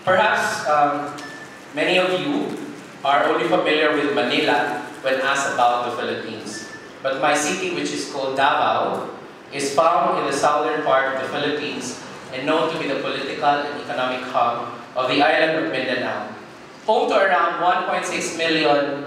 Perhaps many of you are only familiar with Manila when asked about the Philippines. But my city, which is called Davao, is found in the southern part of the Philippines and known to be the political and economic hub of the island of Mindanao. Home to around 1.6 million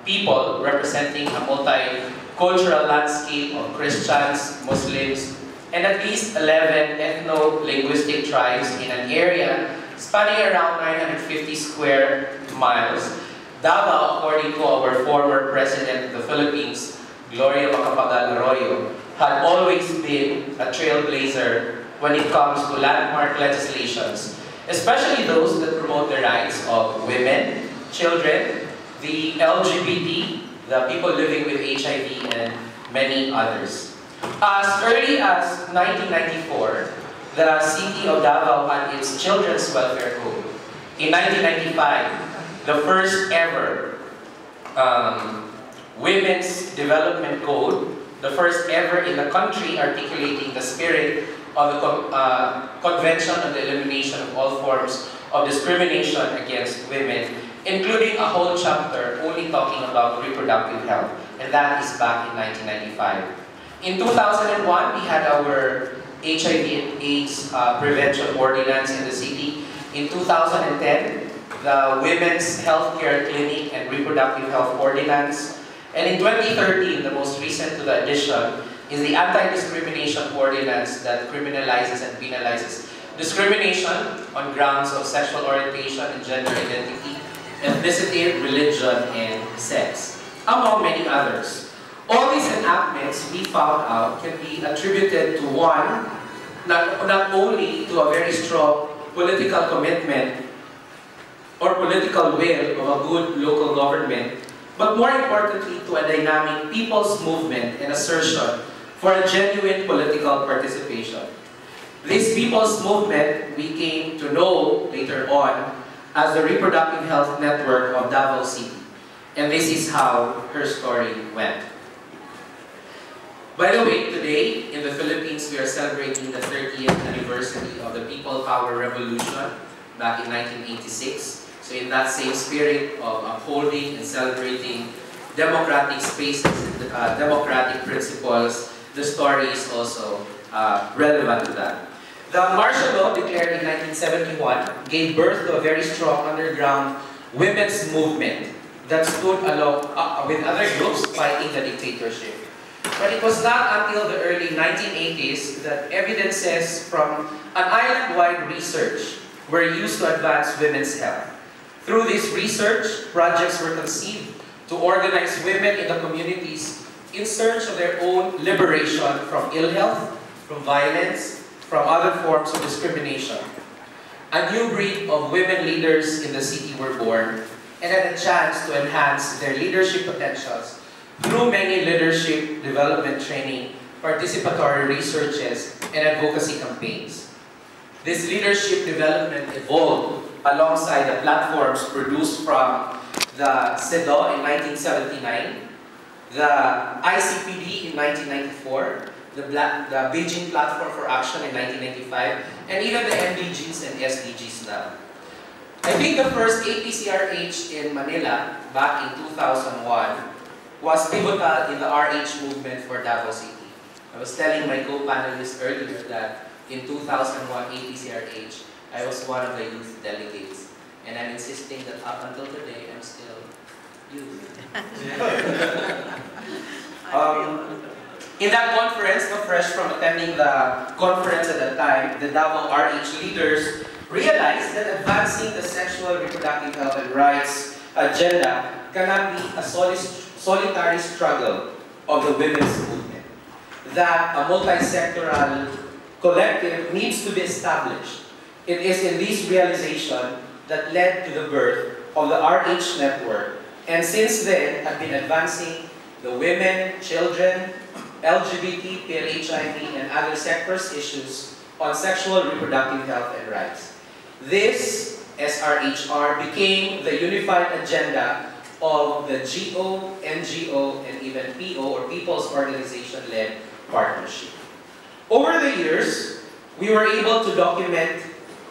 people, representing a multicultural landscape of Christians, Muslims, and at least 11 ethno-linguistic tribes in an area spanning around 950 square miles. Davao, according to our former President of the Philippines, Gloria Macapagal-Arroyo, had always been a trailblazer when it comes to landmark legislations, especially those that promote the rights of women, children, the LGBT, the people living with HIV, and many others. As early as 1994, the city of Davao had its Children's Welfare Code. In 1995, the first ever Women's Development Code, the first ever in the country articulating the spirit of the Convention on the Elimination of All Forms of Discrimination Against Women, including a whole chapter only talking about reproductive health, and that is back in 1995. In 2001, we had our HIV and AIDS prevention ordinance in the city. In 2010, the Women's Healthcare Clinic and Reproductive Health Ordinance. And in 2013, the most recent to the addition, is the Anti-Discrimination Ordinance that criminalizes and penalizes discrimination on grounds of sexual orientation and gender identity, ethnicity, religion, and sex, among many others. All these enactments, we found out, can be attributed to one, not only to a very strong political commitment or political will of a good local government, but more importantly to a dynamic people's movement and assertion for a genuine political participation. This people's movement we came to know later on as the Reproductive Health Network of Davao City. And this is how her story went. By the way, today in the Philippines, we are celebrating the 30th anniversary of the People Power Revolution back in 1986. So in that same spirit of upholding and celebrating democratic spaces and democratic principles, the story is also relevant to that. The martial law declared in 1971 gave birth to a very strong underground women's movement that stood along with other groups fighting the dictatorship. But it was not until the early 1980s that evidences from an island-wide research were used to advance women's health. Through this research, projects were conceived to organize women in the communities in search of their own liberation from ill health, from violence, from other forms of discrimination. A new breed of women leaders in the city were born and had a chance to enhance their leadership potentials through many leadership development training, participatory researches, and advocacy campaigns. This leadership development evolved alongside the platforms produced from the CEDAW in 1979, the ICPD in 1994, the Beijing Platform for Action in 1995, and even the MDGs and SDGs now. I think the first APCRH in Manila back in 2001 was pivotal in the RH movement for Davao City. I was telling my co-panelists earlier that in 2001 APCRH, I was one of the youth delegates. And I'm insisting that up until today, I'm still youth. In that conference, fresh from attending the conference at that time, the Davao RH leaders realized that advancing the sexual, reproductive health and rights agenda cannot be a solitary struggle of the women's movement. That a multi-sectoral collective needs to be established. It is in this realization that led to the birth of the RH network, and since then have been advancing the women, children, LGBT, PLHIV, and other sectors issues on sexual reproductive health and rights. This SRHR became the unified agenda of the GO, NGO, and even PO, or People's Organization-led partnership. Over the years, we were able to document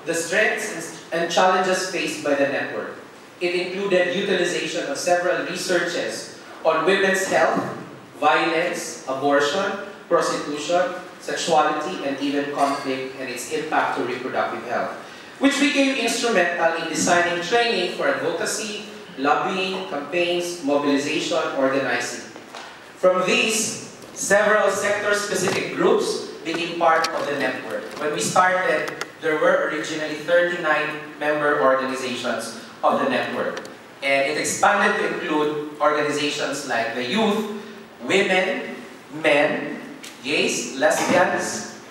the strengths and challenges faced by the network. It included utilization of several researches on women's health, violence, abortion, prostitution, sexuality, and even conflict and its impact to reproductive health, which became instrumental in designing training for advocacy, lobbying, campaigns, mobilization, organizing. From these, several sector-specific groups became part of the network. When we started, there were originally 39 member organizations of the network. And it expanded to include organizations like the youth, women, men, gays, lesbians,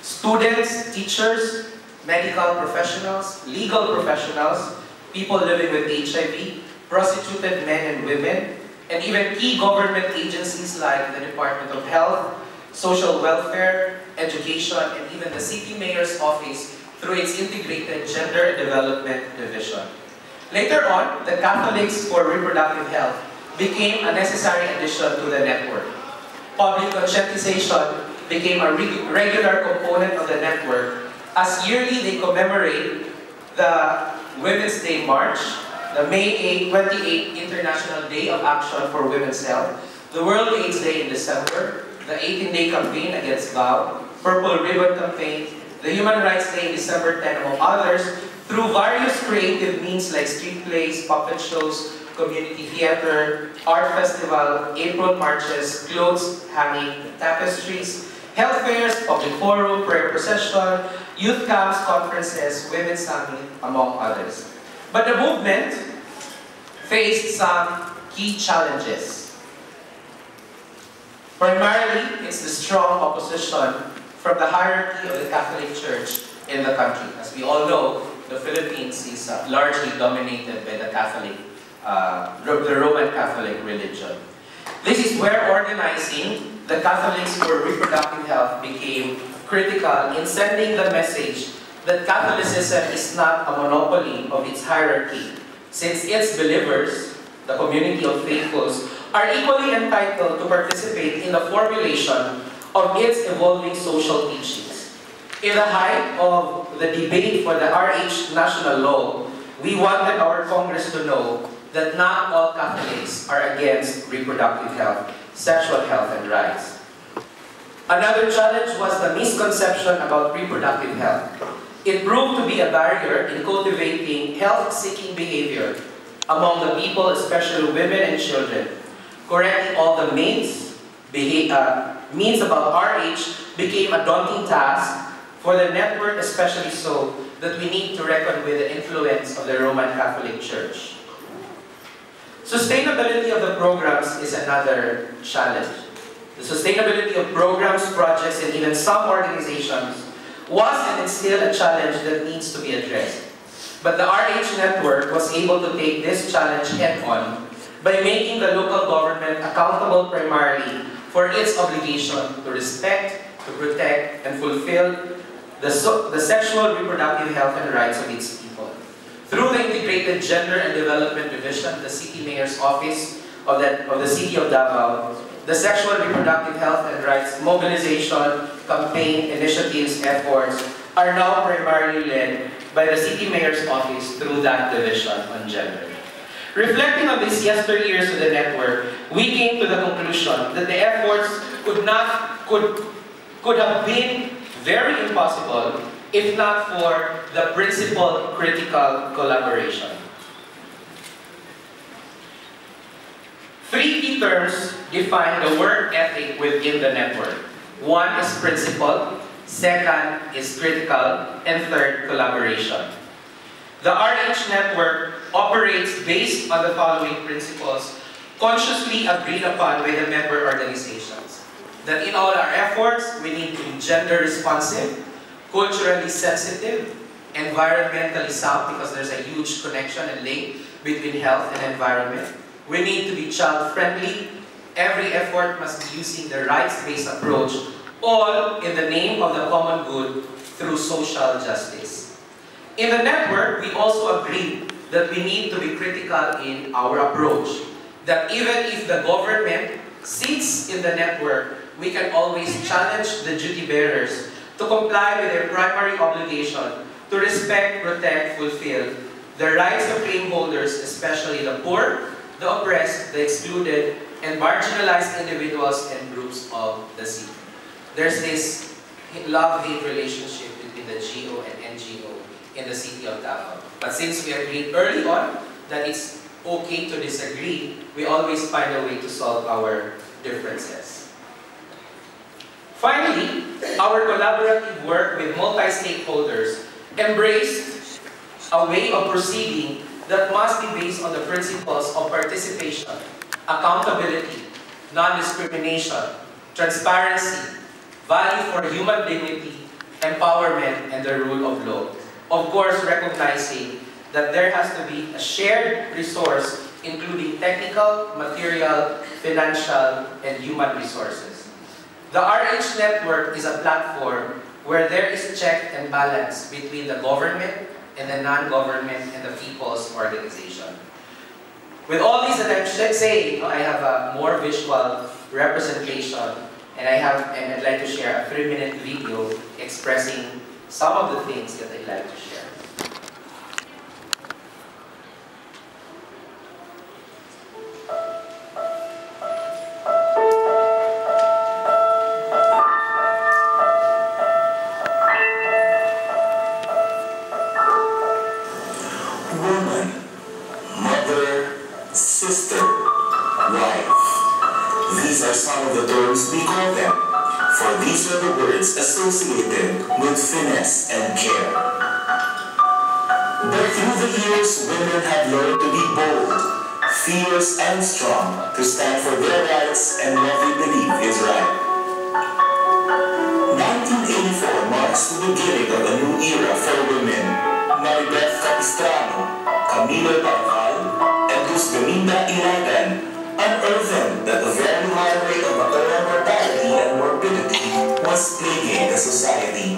students, teachers, medical professionals, legal professionals, people living with HIV, prostituted men and women, and even key government agencies like the Department of Health, Social Welfare, Education, and even the City Mayor's Office through its integrated Gender Development Division. Later on, the Catholics for Reproductive Health became a necessary addition to the network. Public conscientization became a regular component of the network as yearly they commemorate the Women's Day March, the May 28th International Day of Action for Women's Health, the World AIDS Day in December, the 18-day campaign against GAO, Purple Ribbon Campaign, the Human Rights Day in December 10, among others, through various creative means like street plays, puppet shows, community theater, art festival, April marches, clothes hanging, tapestries, health fairs, public forum, prayer procession, youth camps, conferences, women's summit, among others. But the movement faced some key challenges. Primarily, it's the strong opposition from the hierarchy of the Catholic Church in the country. As we all know, the Philippines is largely dominated by the the Roman Catholic religion. This is where organizing the Catholics for Reproductive Health became critical in sending the message that Catholicism is not a monopoly of its hierarchy, since its believers, the community of faithfuls, are equally entitled to participate in the formulation of its evolving social teachings. In the height of the debate for the RH national law, we wanted our Congress to know that not all Catholics are against reproductive health, sexual health, and rights. Another challenge was the misconception about reproductive health. It proved to be a barrier in cultivating health-seeking behavior among the people, especially women and children. Correcting all the myths about RH became a daunting task for the network, especially so that we need to reckon with the influence of the Roman Catholic Church. Sustainability of the programs is another challenge. The sustainability of programs, projects, and even some organizations was and is still a challenge that needs to be addressed. But the RH network was able to take this challenge head-on by making the local government accountable primarily for its obligation to respect, to protect, and fulfill the sexual, reproductive health and rights of its people. Through the integrated Gender and Development Division, the City Mayor's Office of the City of Davao, the sexual reproductive health and rights mobilization, campaign, initiatives, efforts are now primarily led by the City Mayor's Office through that division on gender. Reflecting on these yesteryears of the network, we came to the conclusion that the efforts could have been very impossible if not for the principal critical collaboration. Three key terms define the work ethic within the network. One is principle, second is critical, and third, collaboration. The RH network operates based on the following principles, consciously agreed upon by the member organizations. That in all our efforts, we need to be gender responsive, culturally sensitive, environmentally sound, because there's a huge connection and link between health and environment. We need to be child-friendly. Every effort must be using the rights-based approach, all in the name of the common good through social justice. In the network, we also agreed that we need to be critical in our approach. That even if the government sits in the network, we can always challenge the duty bearers to comply with their primary obligation, to respect, protect, fulfill the rights of claim holders, especially the poor, the oppressed, the excluded, and marginalized individuals and groups of the city. There's this love-hate relationship between the GO and NGO in the city of Davao. But since we agreed early on that it's okay to disagree, we always find a way to solve our differences. Finally, our collaborative work with multi-stakeholders embraced a way of proceeding that must be based on the principles of participation, accountability, non-discrimination, transparency, value for human dignity, empowerment, and the rule of law. Of course, recognizing that there has to be a shared resource, including technical, material, financial, and human resources. The RH network is a platform where there is check and balance between the government and the non-government and the people's organization. With all these that I'm saying, I have a more visual representation, and I'd like to share a 3-minute video expressing some of the things that I'd like to share. Woman, mother, sister, wife. These are some of the terms we call them, for these are the words associated with finesse and care. But through the years, women have learned to be bold, fierce, and strong, to stand for their rights and what they believe is right. 1984 marks the beginning of a new era for women. Maribeth Capistrano, Camilo Parval, and Luz Dominga Ilagan unearthed that a very high rate of maternal mortality and morbidity was plaguing the society.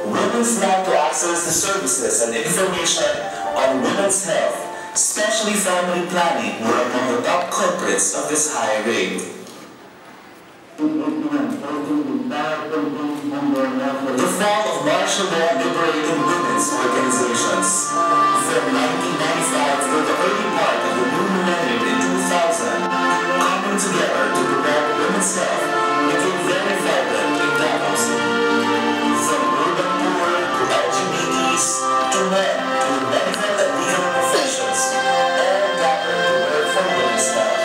Women's right to access the services and information on women's health, especially family planning, were among the top culprits of this high rate. The fall of martial law liberated women's organizations. From 1995 through the early part of the new millennium in 2000, coming together to promote women's health became very vibrant in Davao City. From urban poor to LGBTs to men to the medical and legal professions, all gathered to work for women's health.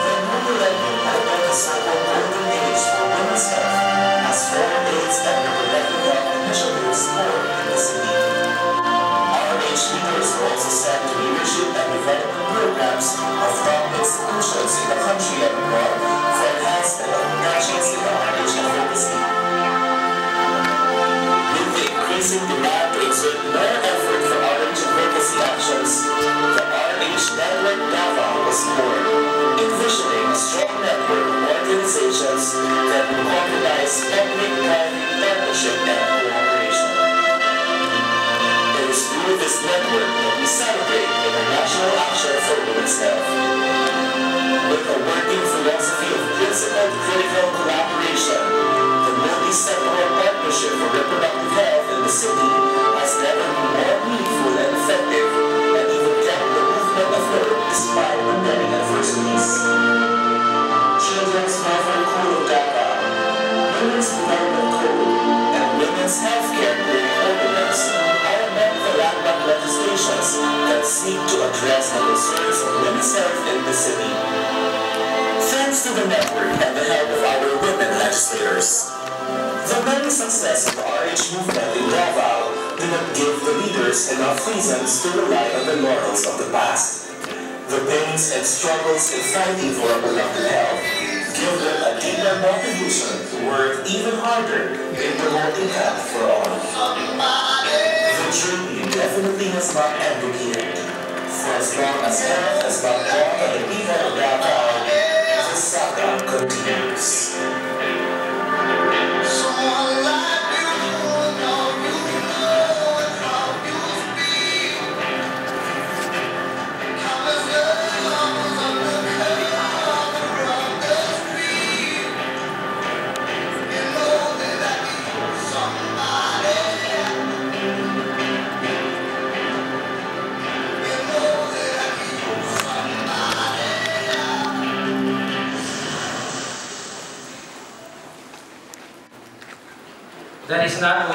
The new millennium opened a so-called golden age for women's health, as foreign aids and reproductive health initiatives poured in the city. RH leaders were also sent to leadership and development programs of top institutions in the country and abroad for enhancement of protections in the RH advocacy. With the increasing demand to exert more effort for RH advocacy actions, the RH Network Davao was born, envisioning a strong network of organizations that would organize public-private partnership and cooperation. It is through this network that we celebrate International Action for Women's Health. With a working philosophy of principled critical collaboration, the multi-sectoral partnership for reproductive health in the city has never been more meaningful and effective, and even kept the movement afloat despite the many adversities. Children's Welfare Code of Davao, Women's Development Code, and Women's Healthcare Clinic Ordinance are among the landmark legislations that seek to address the concerns of women's health in the city. Thanks to the network and the help of our women legislators, the many success of the RH movement in Davao do not give the leaders enough reasons to rely on the laurels of the past. The pains and struggles in fighting for reproductive health give them a deeper motivation to work even harder in promoting health for all. The journey definitely has not ended here. For as long as health has not brought on the people of Davao, the saga continues. Somebody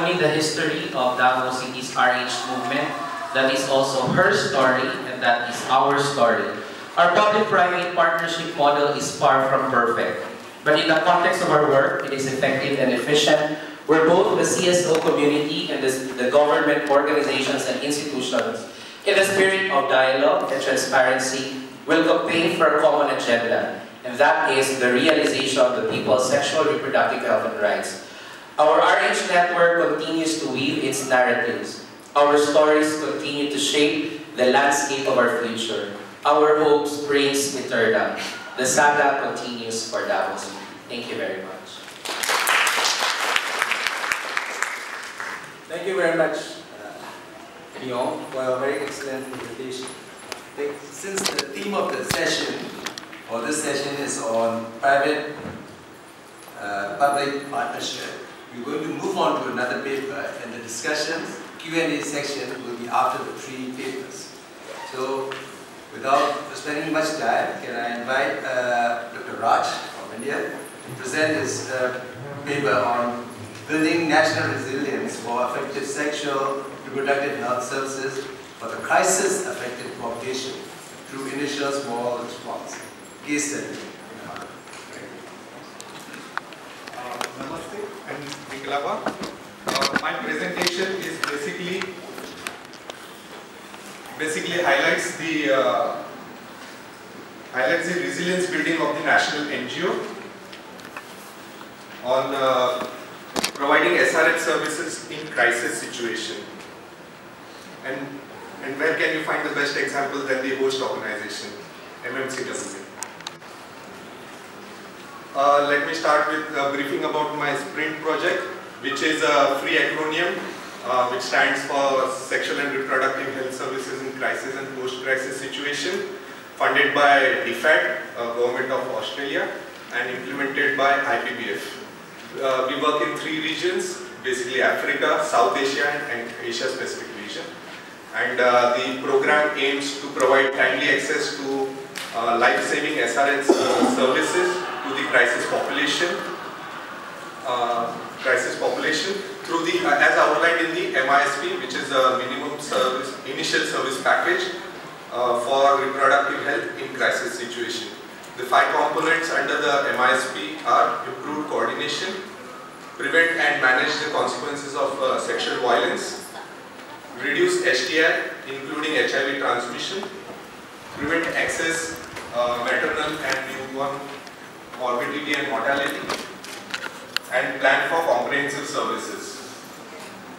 only the history of Davao City's RH movement, that is also her story and that is our story. Our public-private partnership model is far from perfect, but in the context of our work, it is effective and efficient, where both the CSO community and the government organizations and institutions, in the spirit of dialogue and transparency, will campaign for a common agenda, and that is the realization of the people's sexual reproductive health and rights. Our RH network continues to weave its narratives. Our stories continue to shape the landscape of our future. Our hope springs eternal. The saga continues for Davao City. Thank you very much. Thank you very much, Nyong, for a very excellent presentation. Since the theme of the session, or this session, is on private-public partnership, we're going to move on to another paper, and the discussions, Q&A section will be after the 3 papers. So, without spending much time, can I invite Dr. Raj from India to present his paper on building national resilience for effective sexual reproductive health services for the crisis-affected population through initial small response. Case study. Namaste, I'm Vikalaba. My presentation is basically highlights the resilience building of the national NGO on providing SRH services in crisis situation. And where can you find the best example than the host organization, MMCW. Let me start with briefing about my SPRINT project, which is a free acronym which stands for Sexual and Reproductive Health Services in Crisis and Post-Crisis Situation, funded by DFAT, Government of Australia, and implemented by IPBF. We work in 3 regions, basically Africa, South Asia, and Asia Pacific region. And the program aims to provide timely access to life-saving SRH services to the crisis population through the, as outlined in the MISP, which is a minimum service, initial service package for reproductive health in crisis situation. The 5 components under the MISP are improved coordination, prevent and manage the consequences of sexual violence, reduce STI, including HIV transmission, prevent excess maternal and newborn morbidity and mortality, and plan for comprehensive services.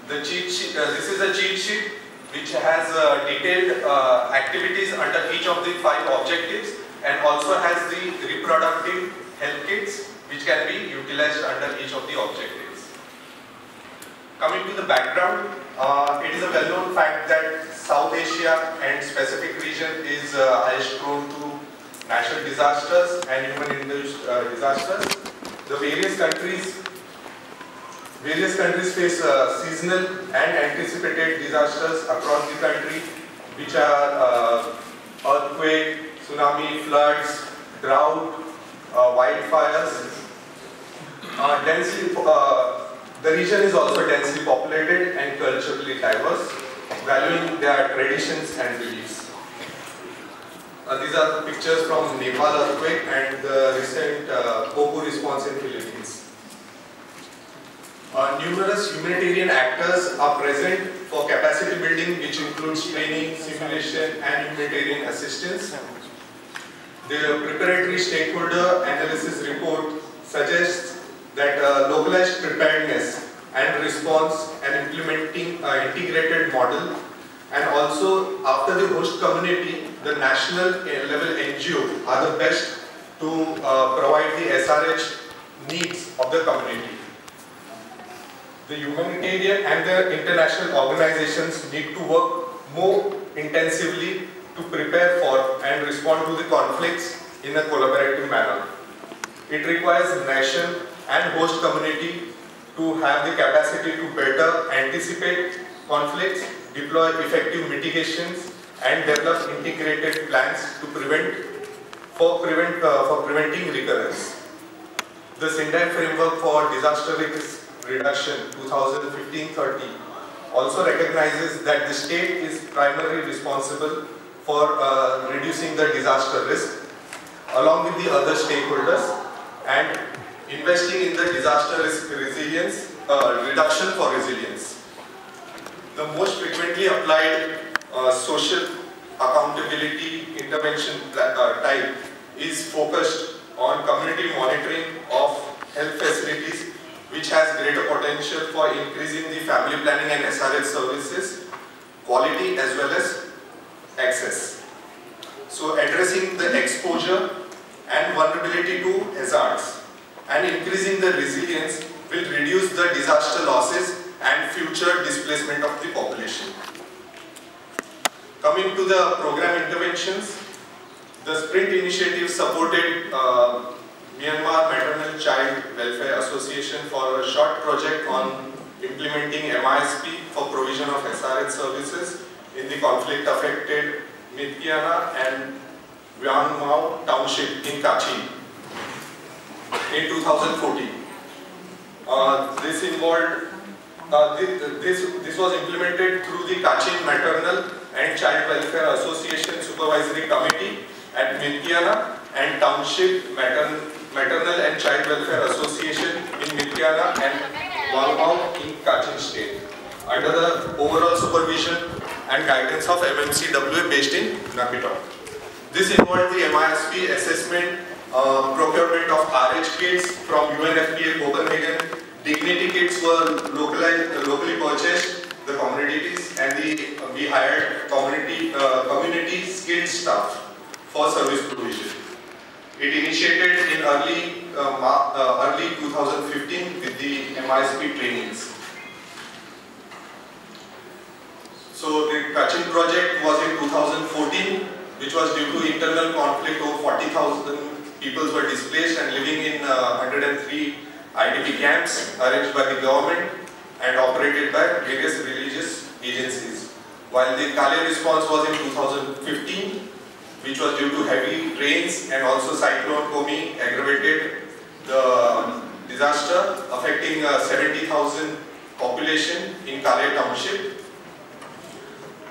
The cheat sheet, this is a cheat sheet which has detailed activities under each of the 5 objectives, and also has the reproductive health kits which can be utilized under each of the objectives. Coming to the background, it is a well-known fact that South Asia and specific region is highest prone to natural disasters and human-induced disasters. The various countries face seasonal and anticipated disasters across the country, which are earthquake, tsunami, floods, drought, wildfires. The region is also densely populated and culturally diverse, valuing their traditions and beliefs. These are the pictures from Nepal earthquake and the recent Poku response in Philippines. Numerous humanitarian actors are present for capacity building, which includes training, simulation, and humanitarian assistance. The preparatory stakeholder analysis report suggests that localized preparedness and response and implementing an integrated model, and also after the host community, the national level NGO are the best to provide the SRH needs of the community. The humanitarian and the international organizations need to work more intensively to prepare for and respond to the conflicts in a collaborative manner. It requires nation and host community to have the capacity to better anticipate conflicts, deploy effective mitigations, and develop integrated plans to preventing recurrence. The Sendai framework for disaster risk Reduction 2015-30 also recognizes that the state is primarily responsible for reducing the disaster risk along with the other stakeholders and investing in the disaster risk resilience, reduction for resilience. The most frequently applied social accountability intervention type is focused on community monitoring of health facilities, which has greater potential for increasing the family planning and SRH services, quality as well as access. So addressing the exposure and vulnerability to hazards and increasing the resilience will reduce the disaster losses and future displacement of the population. Coming to the program interventions, the Sprint initiative supported Myanmar Maternal Child Welfare Association for a short project on implementing MISP for provision of SRH services in the conflict-affected Mitkiana and Wiang Mau Township in Kachin in 2014. This involved this was implemented through the Kachin Maternal and Child Welfare Association Supervisory Committee at Mitkiana and Township Maternal and Child Welfare Association in Mitkiana and Wiang Mau in Kachin State under the overall supervision and guidance of MMCWA based in Napitok. This involved the MISP assessment, procurement of RH kits from UNFPA Copenhagen. Dignity kits were locally purchased, the communities, and we hired community skilled staff for service provision. It initiated in early 2015 with the MISP trainings. So the Kachin project was in 2014, which was due to internal conflict. Over 40,000 people were displaced and living in 103 IDP camps arranged by the government and operated by various religious agencies. While the Kale response was in 2015, which was due to heavy rains and also cyclone Komi aggravated the disaster, affecting 70,000 population in Kale township.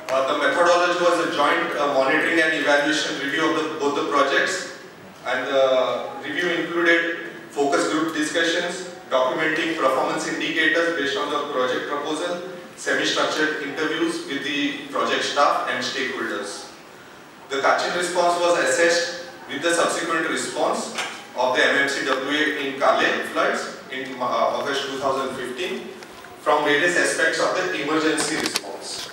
The methodology was a joint monitoring and evaluation review of both the projects, and the review included focus group discussions, documenting performance indicators based on the project proposal, semi-structured interviews with the project staff and stakeholders. The Kachin response was assessed with the subsequent response of the MMCWA in Kale floods in August 2015 from various aspects of the emergency response.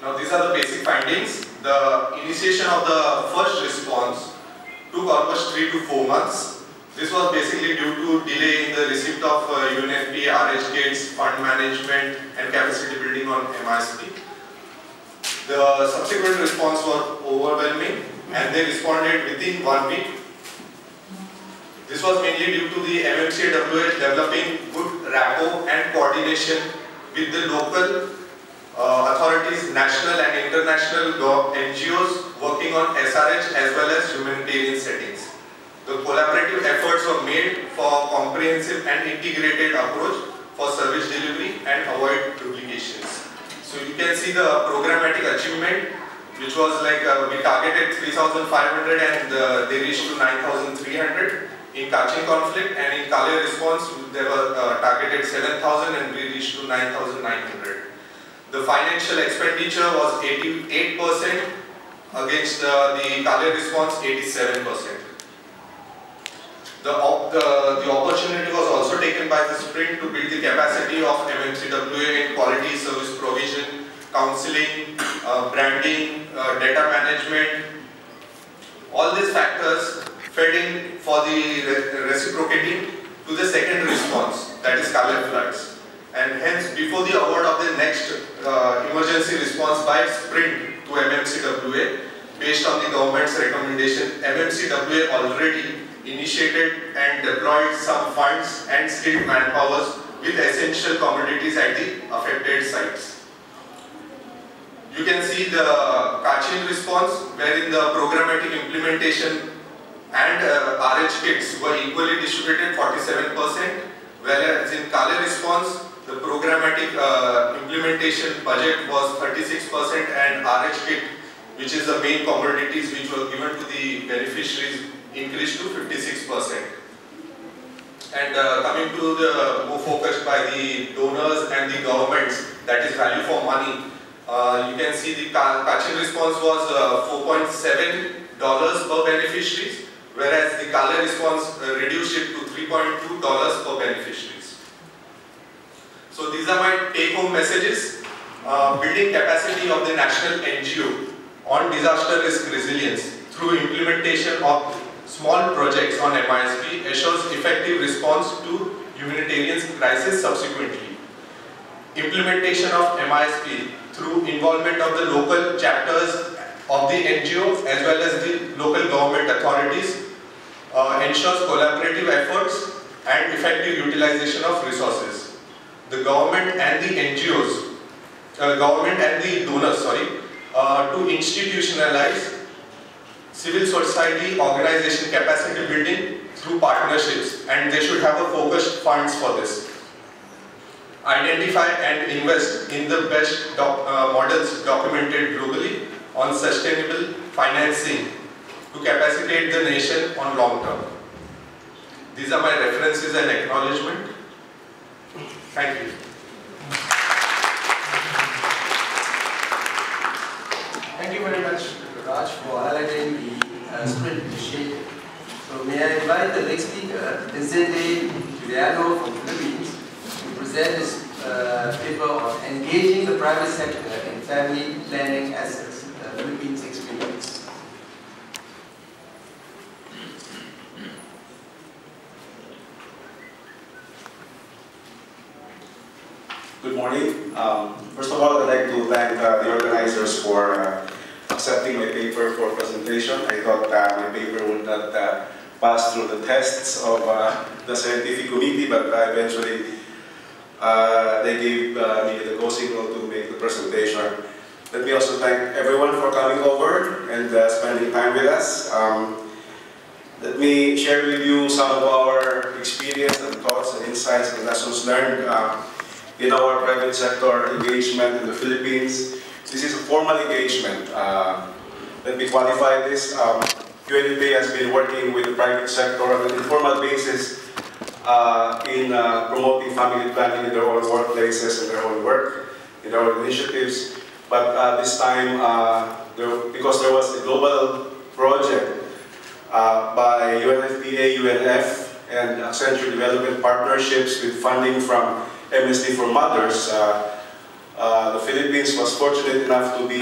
Now these are the basic findings. The initiation of the first response took almost 3 to 4 months. This was basically due to delay in the receipt of UNFPA RH kits, fund management and capacity building on MISP. The subsequent response was overwhelming and they responded within 1 week. This was mainly due to the MMCWA developing good rapport and coordination with the local authorities, national and international NGOs working on SRH as well as humanitarian settings. The collaborative efforts were made for comprehensive and integrated approach for service delivery and avoid duplications. So you can see the programmatic achievement, which was like we targeted 3,500 and they reached to 9,300 in Kachin conflict, and in Kale response they were targeted 7,000 and we reached to 9,900. The financial expenditure was 88% against the Kale response 87%. The opportunity was also taken by the Sprint to build the capacity of MMCWA in quality service provision, counseling, branding, data management. All these factors fed in for the reciprocating to the second response, that is Kale floods. And hence, before the award of the next emergency response by Sprint to MMCWA, based on the government's recommendation, MMCWA already initiated and deployed some funds and skilled manpowers with essential commodities at the affected sites. You can see the Kachin response, wherein the programmatic implementation and RH kits were equally distributed 47%, whereas in Kale response, the programmatic implementation budget was 36% and RH kit, which is the main commodities which were given to the beneficiaries, increased to 56%. And coming to the more focused by the donors and the governments, that is value for money, you can see the Kachin response was $4.7 per beneficiaries, whereas the Kale response reduced it to $3.2 per beneficiaries. So these are my take-home messages. Building capacity of the national NGO on disaster risk resilience through implementation of small projects on MISP assures effective response to humanitarian crisis subsequently. Implementation of MISP through involvement of the local chapters of the NGO as well as the local government authorities ensures collaborative efforts and effective utilization of resources. The government and the NGOs, government and the donors, to institutionalize civil society organization capacity building through partnerships, and they should have a focused funds for this. Identify and invest in the best models documented globally on sustainable financing to capacitate the nation on long term. These are my references and acknowledgement. Thank you. Thank you very much, Raj, for highlighting the student initiative. So may I invite the next speaker, Vicente Juliano from Philippines, to present his paper on engaging the private sector in family planning assets, the Philippines experience. Good morning. First of all, I'd like to thank the organizers for accepting my paper for presentation. I thought my paper would not pass through the tests of the scientific committee, but eventually they gave me the go signal to make the presentation. Let me also thank everyone for coming over and spending time with us. Let me share with you some of our experience and thoughts and insights and lessons learned in our private sector engagement in the Philippines. This is a formal engagement. Let me qualify this. UNFPA has been working with the private sector on an informal basis in promoting family planning in their own workplaces and their own work, in their own initiatives. But this time, because there was a global project by UNFPA, UNF, and Accenture Development Partnerships with funding from MSD for Mothers, the Philippines was fortunate enough to be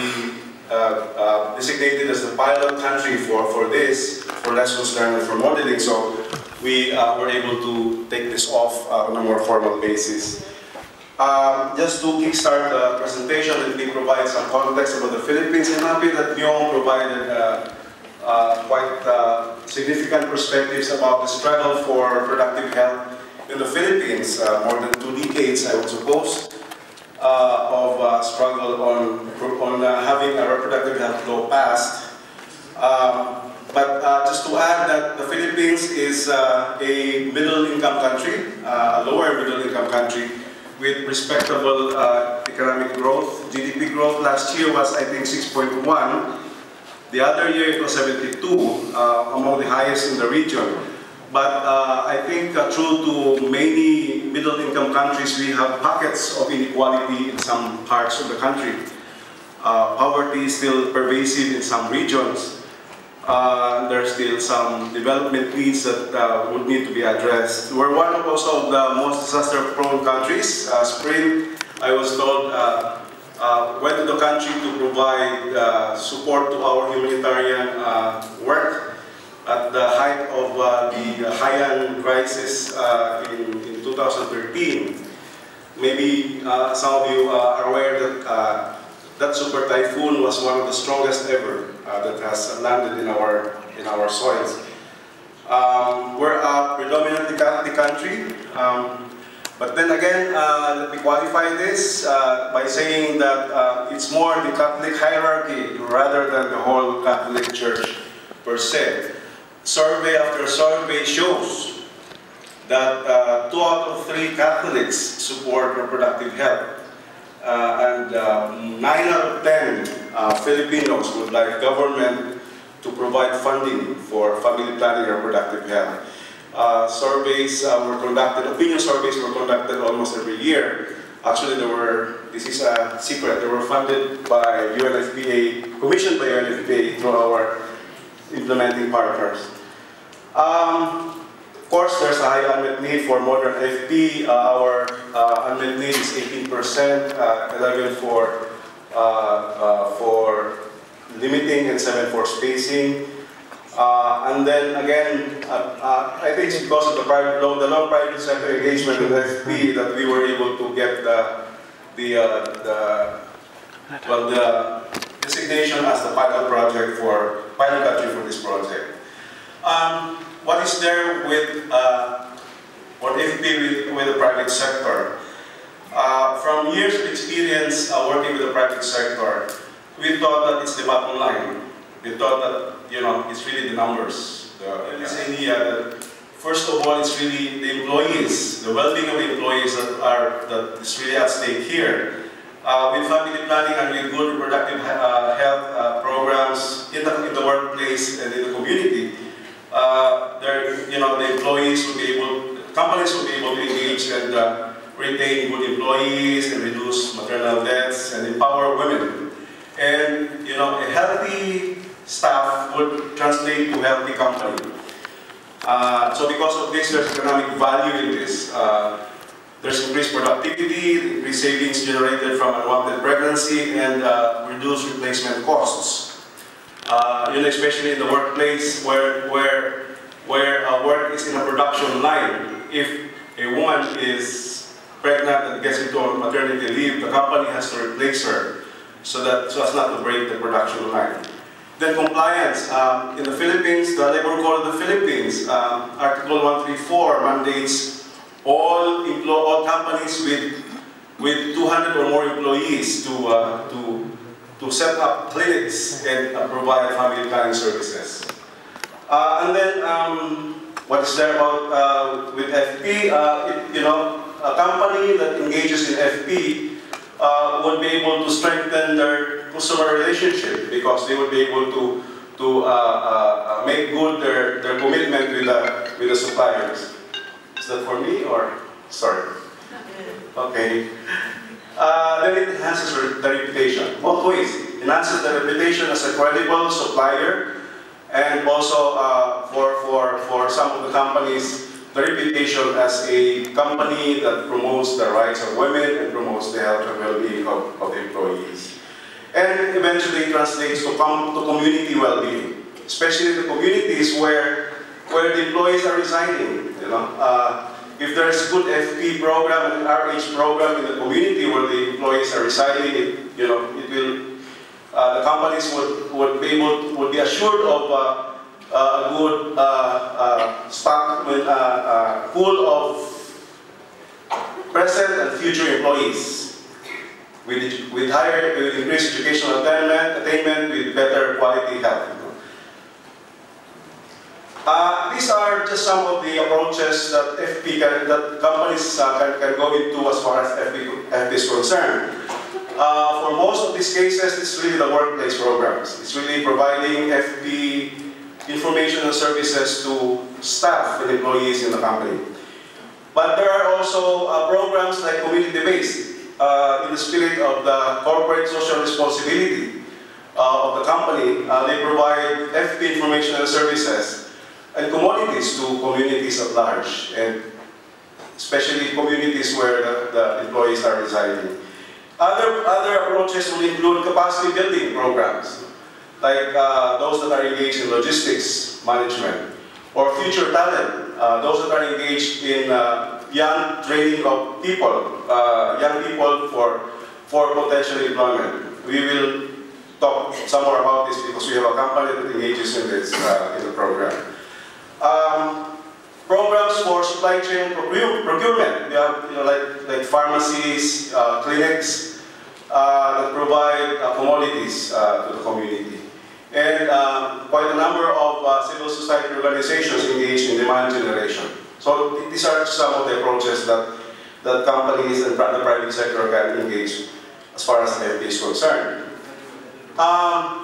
designated as the pilot country for this, for lessons learned and for modeling. So we were able to take this off on a more formal basis. Just to kickstart the presentation, let me provide some context about the Philippines. I'm happy that Myong provided quite significant perspectives about the struggle for productive health in the Philippines. More than 2 decades, I would suppose, of struggle on having a reproductive health law passed. But just to add that the Philippines is a middle-income country, a lower middle-income country, with respectable economic growth. GDP growth last year was, I think, 6.1. The other year it was 72, among the highest in the region. But I think true to many middle-income countries, we have pockets of inequality in some parts of the country. Poverty is still pervasive in some regions. There are still some development needs that would need to be addressed. We're one of also of the most disaster-prone countries. Spring, I was told, went to the country to provide support to our humanitarian work at the height of the Haiyan crisis in 2013. Maybe some of you are aware that that super typhoon was one of the strongest ever that has landed in our soils. We're a predominantly Catholic country, but then again, let me qualify this by saying that it's more the Catholic hierarchy rather than the whole Catholic Church per se. Survey after survey shows that 2 out of 3 Catholics support reproductive health. And 9 out of 10 Filipinos would like government to provide funding for family planning and reproductive health. Surveys were conducted, opinion surveys were conducted almost every year. Actually, this is a secret, they were funded by UNFPA, commissioned by UNFPA through our implementing partners. Of course, there's a high unmet need for modern FP. Our unmet need is 18%, 11 for limiting and 7 for spacing. And then again, I think it's because of the non-private sector engagement with FP that we were able to get the designation as the pilot project for pilot country for this project. What is there with FP with the private sector? From years of experience working with the private sector, we thought that it's the bottom line. We thought that, it's really the numbers. This idea that, first of all, it's really the employees, the well-being of the employees that is really at stake here. With family planning and with good reproductive health programs in the workplace and in the community, the employees will be able, companies will be able to engage and retain good employees and reduce maternal deaths and empower women. And a healthy staff would translate to healthy company. So because of this, there's economic value in this. There's increased productivity, increased savings generated from unwanted pregnancy, and reduced replacement costs. Especially in the workplace where work is in a production line. If a woman is pregnant and gets into a maternity leave, the company has to replace her so as not to break the production line. Then compliance. In the Philippines, the Labor Code of the Philippines, Article 134 mandates all companies with 200 or more employees to set up clinics and provide family planning services. And then, what is there about with FP? A company that engages in FP would be able to strengthen their customer relationship because they would be able to make good their commitment with the suppliers. Is that for me or sorry? Okay. Then it enhances the reputation. Both ways. Enhances the reputation as a credible supplier, and also for some of the companies, the reputation as a company that promotes the rights of women and promotes the health and well-being of the employees. And eventually translates to community well-being, especially the communities where the employees are residing. If there is a good FP program and RH program in the community where the employees are residing, the companies would be assured of a good stock pool of present and future employees with increased educational attainment with better quality health. These are just some of the approaches that that companies can go into as far as FP is concerned. For most of these cases, it's really the workplace programs. It's really providing FP information and services to staff and employees in the company. But there are also programs like community-based in the spirit of the corporate social responsibility of the company. They provide FP information and services and commodities to communities at large, and especially communities where the employees are residing. Other approaches will include capacity building programs, like those that are engaged in logistics management, or future talent, those that are engaged in young training of people, young people for potential employment. We will talk some more about this because we have a company that engages in this in the program. Programs for supply chain procurement. We have like pharmacies, clinics that provide commodities to the community. And quite a number of civil society organizations engaged in demand generation. So these are some of the approaches that companies and the private sector can engage as far as FP is concerned.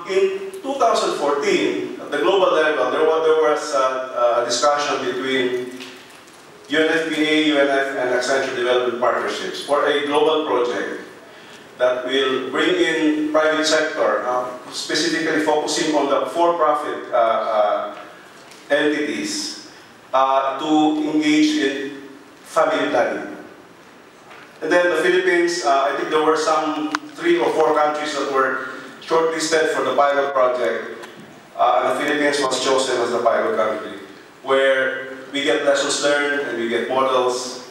In 2014, at the global level, there was a discussion between UNFPA, UNF, and Accenture Development Partnerships for a global project that will bring in private sector, specifically focusing on the for-profit entities to engage in family planning. And then the Philippines, I think there were some 3 or 4 countries that were shortlisted for the pilot project, and the Philippines was chosen as the pilot country, where we get lessons learned and we get models,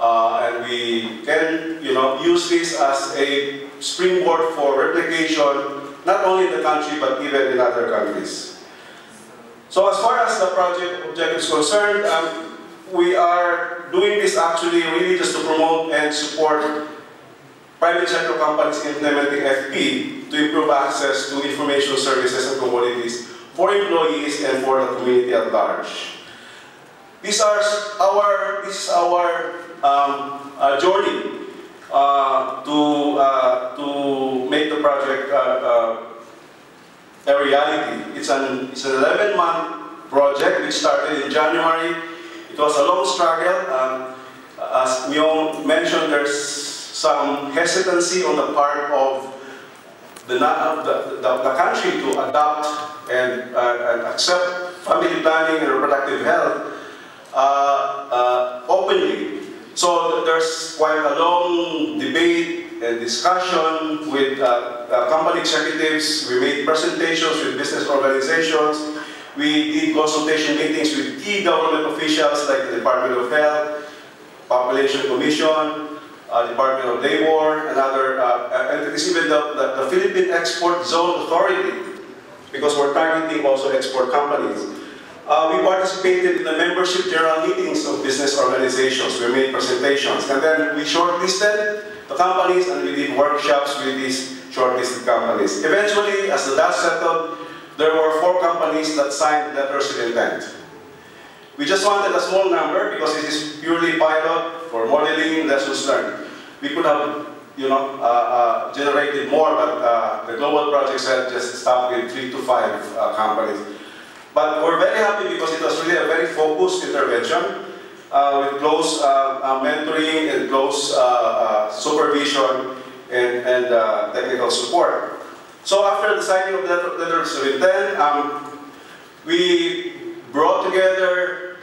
and we can, use this as a springboard for replication, not only in the country but even in other countries. So as far as the project objective is concerned, we are doing this actually really just to promote and support private sector companies implementing FP to improve access to information services and commodities for employees and for the community at large. This is our journey to make the project a reality. It's an 11-month project which started in January. It was a long struggle. As Myung mentioned, there's some hesitancy on the part of the country to adopt and accept family planning and reproductive health openly. So there's quite a long debate and discussion with company executives. We made presentations with business organizations. We did consultation meetings with key government officials like the Department of Health, Population Commission, Department of Labor, and other entities, even the Philippine Export Zone Authority, because we're targeting also export companies. We participated in the membership general meetings of business organizations. We made presentations, and then we shortlisted the companies and we did workshops with these shortlisted companies. Eventually, as the dust settled, there were 4 companies that signed letters of intent. We just wanted a small number because it is purely pilot for modeling, lessons learned. We could have, generated more, but the global project said just stop with 3 to 5 companies. But we're very happy because it was really a very focused intervention with close mentoring and close supervision and technical support. So after the signing of the letters of intent, we brought together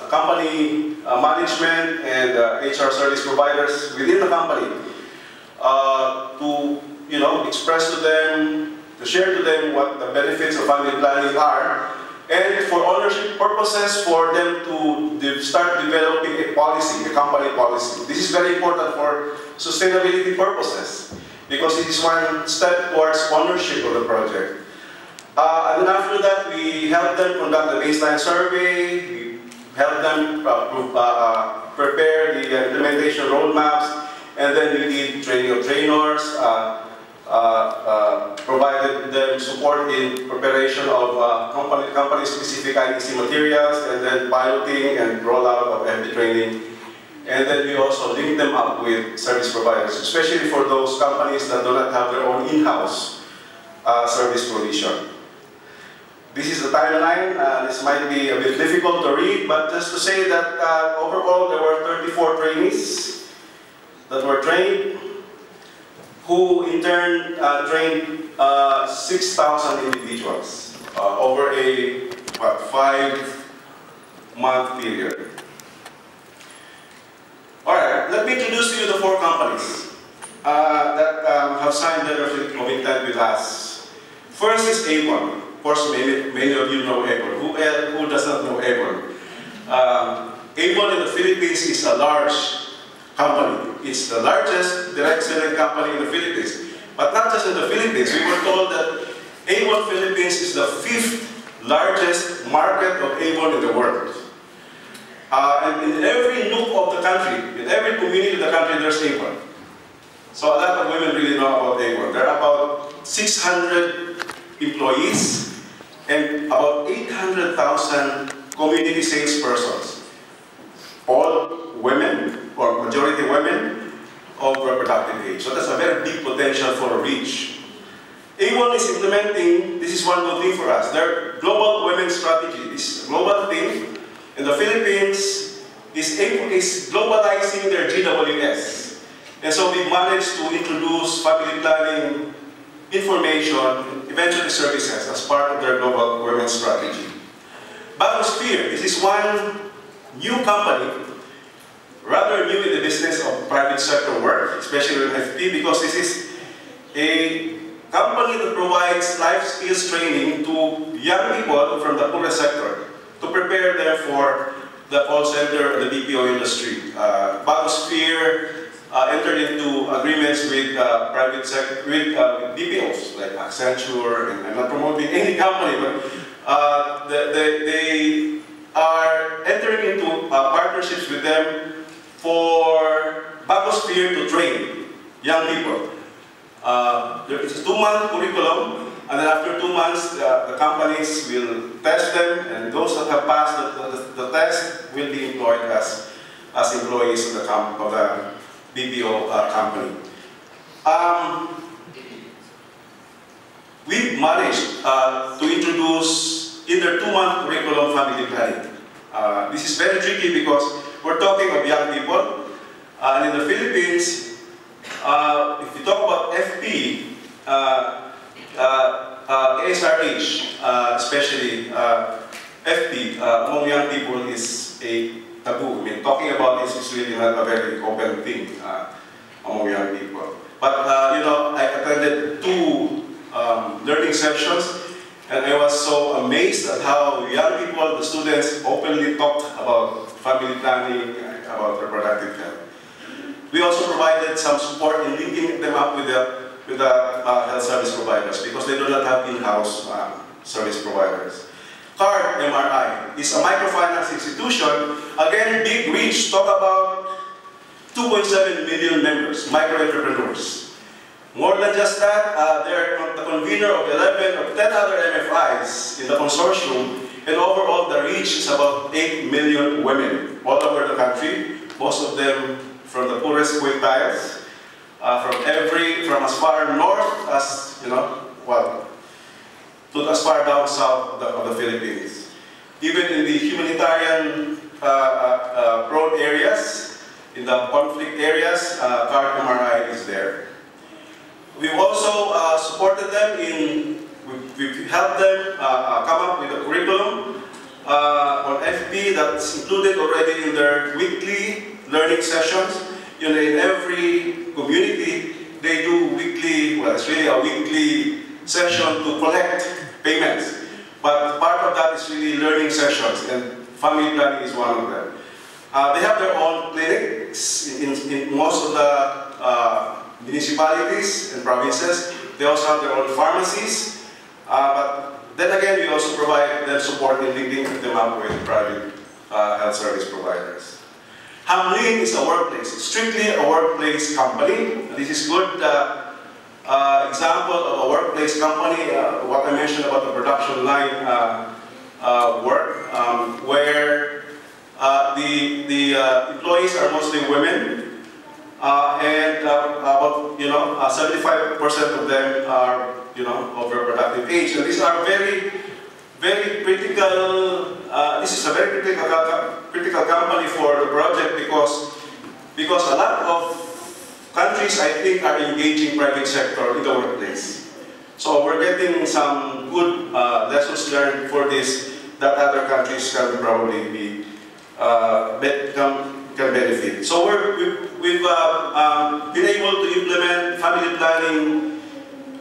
company management and HR service providers within the company to express to them, to share to them what the benefits of family planning are, and for ownership purposes, for them to start developing a policy, a company policy. This is very important for sustainability purposes, because it is one step towards ownership of the project. And then after that, we helped them conduct a baseline survey, we helped them prepare the implementation roadmaps, and then we did training of trainers, provided them support in preparation of company-specific IEC materials, and then piloting and rollout of FP training. And then we also link them up with service providers, especially for those companies that do not have their own in-house service provision. This is the timeline. This might be a bit difficult to read, but just to say that overall there were 34 trainees that were trained, who in turn trained 6,000 individuals over a 5-month period. Alright, let me introduce to you the 4 companies that have signed letters of intent with us. First is Avon. Of course, many of you know Avon. Who does not know Avon? Avon in the Philippines is a large company. It's the largest direct selling company in the Philippines. But not just in the Philippines. We were told that Avon Philippines is the 5th largest market of Avon in the world. And in every nook of the country, in every community of the country, there's Avon. So a lot of women really know about Avon. There are about 600 employees and about 800,000 community salespersons. all women, or majority women, of reproductive age. So that's a very big potential for reach. A1 is implementing, this is one good thing for us, their global women's strategy. This is a global thing, and the Philippines is globalizing their GWS. And so we managed to introduce family planning information, eventually services, as part of their global women's strategy. Biosphere, this is one new company, rather new in the business of private sector work, especially in FP, because this is a company that provides life skills training to young people from the poorest sector to prepare them for the call center and the BPO industry. Biosphere entered into agreements with private sector, with BPOs like Accenture, and I'm not promoting any company, but they are entering into partnerships with them for Biosphere to train young people. It's a 2-month curriculum, and then after 2 months, the companies will test them, and those that have passed the test will be employed as employees of the BPO company. We've managed to introduce in their 2-month curriculum family planning. This is very tricky because we're talking of young people, and in the Philippines, if you talk about FP, SRH, especially FP, among young people is a taboo. I mean, talking about this is really not a very open thing among young people. But, you know, I attended 2 learning sessions, and I was so amazed at how young people, the students, openly talked about family planning, about reproductive health. We also provided some support in linking them up with the health service providers because they do not have in-house service providers. CARD MRI is a microfinance institution. Again, big reach. Talk about 2.7 million members, micro-entrepreneurs. More than just that, they're the convener of 11 or 10 other MFIs in the consortium, and overall the reach is about 8 million women all over the country, most of them from the poorest quintiles, from as far north as, you know, well, to as far down south of the Philippines. Even in the humanitarian prone areas, in the conflict areas, CARD MRI is there. We've also supported them we've helped them come up with a curriculum on FP that's included already in their weekly learning sessions. You know, in every community, they do weekly, well, it's really a weekly session to collect payments. But part of that is really learning sessions, and family planning is one of them. They have their own clinics in most of the municipalities and provinces. They also have their own pharmacies. But then again, we also provide them support in linking them up with private health service providers. Hamlin is a workplace, strictly a workplace company. This is good example of a workplace company, what I mentioned about the production line work, where the employees are mostly women, and about 75% of them are of reproductive age, and these are very critical. This is a very critical company for the project because a lot of countries, I think, are engaging private sector in the workplace. So we're getting some good lessons learned for this that other countries can probably be can benefit. So we've been able to implement family planning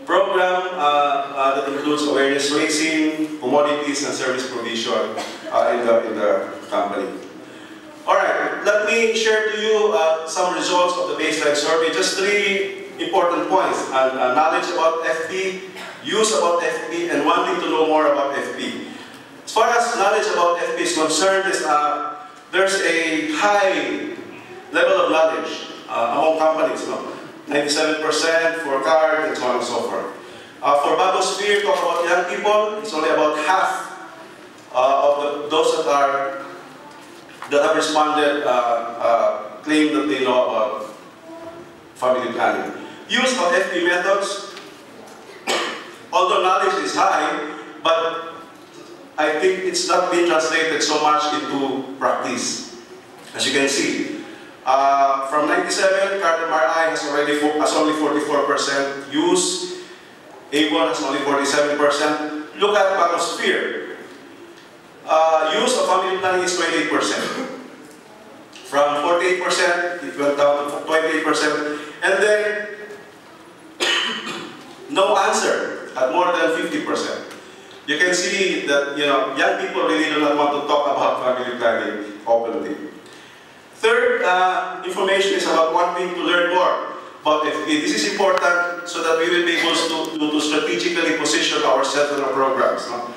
program that includes awareness raising, commodities, and service provision in the company. All right, let me share to you some results of the baseline survey. Just 3 important points: knowledge about FP, use about FP, and wanting to know more about FP. As far as knowledge about FP is concerned, there's a high level of knowledge among companies. 97% for CARD, and so on and so forth. For Biosphere, talk about young people, it's only about half of those that are that have responded claim that they know about family planning. Use of FP methods, although knowledge is high, but I think it's not been translated so much into practice. As you can see, from 97, card MRI has only 44% use. A1 has only 47%. Look at Bagosphere. Use of family planning is 28%. From 48%, it went down to 28%. And then, no answer at more than 50%. You can see that young people really do not want to talk about family planning openly. Third, information is about wanting to learn more about FP. This is important so that we will be able to strategically position ourselves in our programs. No?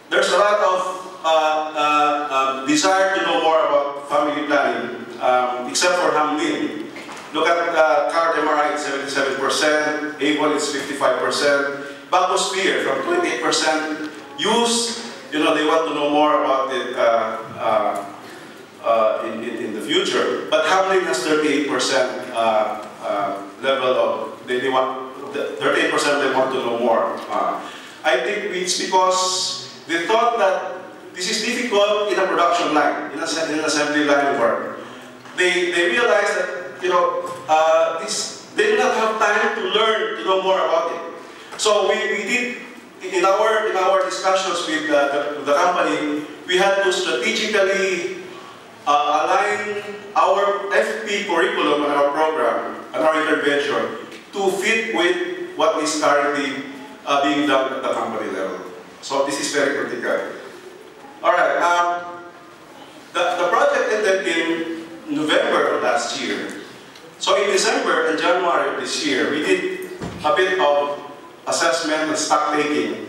There's a lot of desire to know more about family planning, except for Hamlin. Look at card MRI, it's 77%, A1 is 55%, Bagosphere from 28%. Use, they want to know more about it in the future. But Hamlin has 38% level of, they want, 38% they want to know more. I think it's because they thought that this is difficult in a production line, in an assembly line work. They realized that they do not have time to learn, to know more about it. So we did, in our discussions with the company, we had to strategically align our FP curriculum and our program and our intervention to fit with what is currently being done at the company level. So this is very critical. All right, the project ended in November of last year. So in December and January of this year, we did a bit of assessment and stock taking.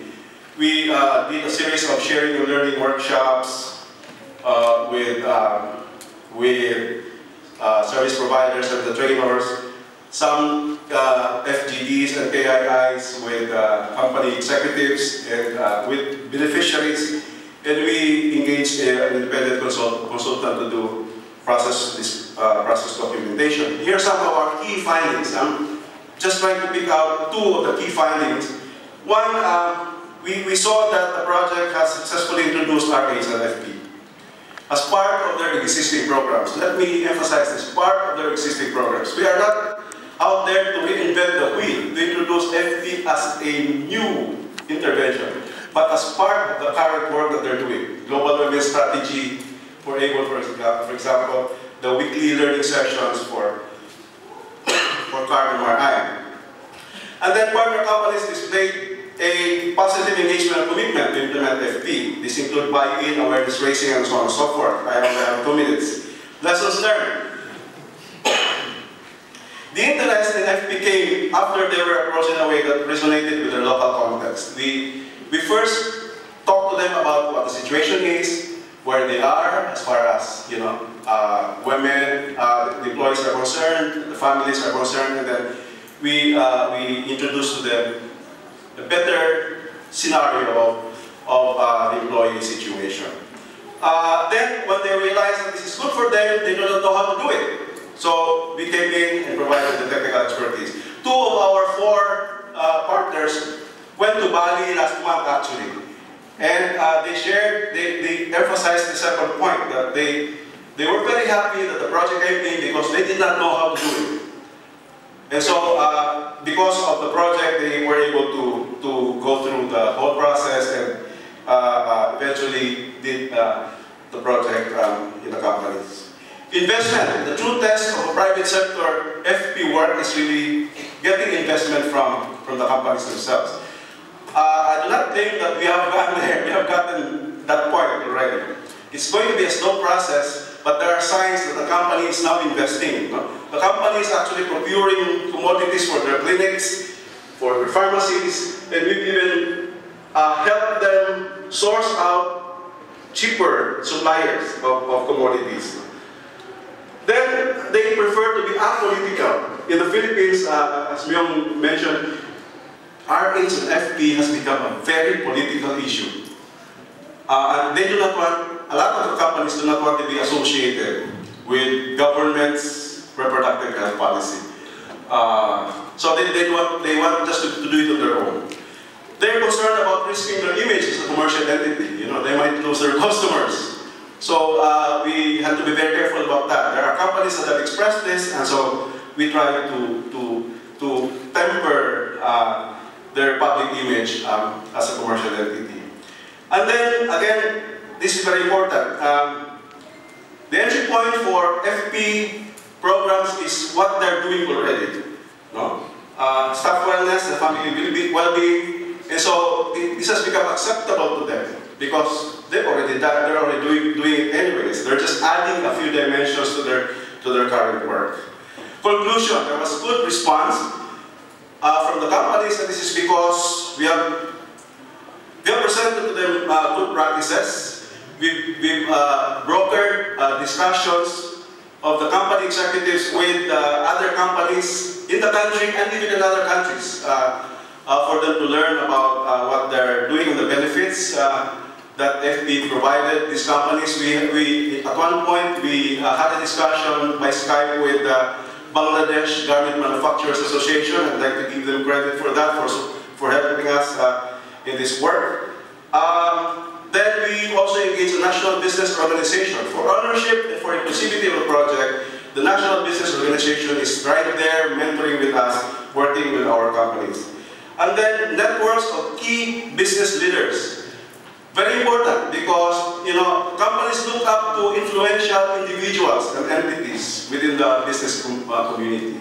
We did a series of sharing and learning workshops with service providers and the trainers, some FGDs and KIIs with company executives and with beneficiaries, and we engaged an independent consultant to do process documentation. Here are some of our key findings. I'm just trying to pick out two of the key findings. One, we saw that the project has successfully introduced RAs and FP as part of their existing programs. Let me emphasize this, part of their existing programs. We are not out there to reinvent the wheel, to introduce FP as a new intervention, but as part of the current work that they're doing. Global Women's Strategy for ABLE, for example, the weekly learning sessions for card MRI. And then partner companies displayed a positive engagement and commitment to implement FP. This include buy-in, awareness raising, and so on and so forth. I only have 2 minutes. Lessons learned. The interest in FP came after they were approached in a way that resonated with their local context. We first talked to them about what the situation is, where they are as far as women, the employees are concerned, the families are concerned, and then we introduced to them a better scenario of the employee situation. Then when they realized that this is good for them, they do not know how to do it. So we came in and provided the technical expertise. 2 of our 4 partners went to Bali last month actually. And they emphasized the second point, that they were very happy that the project came in because they did not know how to do it. And so, because of the project, they were able to go through the whole process and eventually did the project in the companies. Investment, the true test of a private sector FP work is really getting investment from the companies themselves. I do not think that we have gotten there. We have gotten that point already. It's going to be a slow process, but there are signs that the company is now investing. The company is actually procuring commodities for their clinics, for their pharmacies, and we've even helped them source out cheaper suppliers of commodities. Then they prefer to be apolitical. In the Philippines, as Myung mentioned, RH and FP has become a very political issue. And they do not want a lot of the companies do not want to be associated with government's reproductive health policy. So they want just to do it on their own. They're concerned about risking their image as a commercial entity. You know, they might lose their customers. So we have to be very careful about that. There are companies that have expressed this, and so we try to temper their public image as a commercial entity. And then, again, this is very important. The entry point for FP programs is what they're doing already. No? Staff wellness, the family well-being, and so this has become acceptable to them because they're already doing it anyways. They're just adding a few dimensions to their current work. Conclusion: there was good response from the companies, and this is because we have presented to them good practices. We've brokered discussions of the company executives with other companies in the country and even in other countries for them to learn about what they're doing and the benefits that FP provided these companies. At one point we had a discussion by Skype with Bangladesh Garment Manufacturers Association. I'd like to give them credit for that, for helping us in this work. Then we also engage the National Business Organization. For ownership and for inclusivity of the project, the National Business Organization is right there mentoring with us, working with our companies. And then networks of key business leaders. Very important because, you know, companies look up to influential individuals and entities within the business community,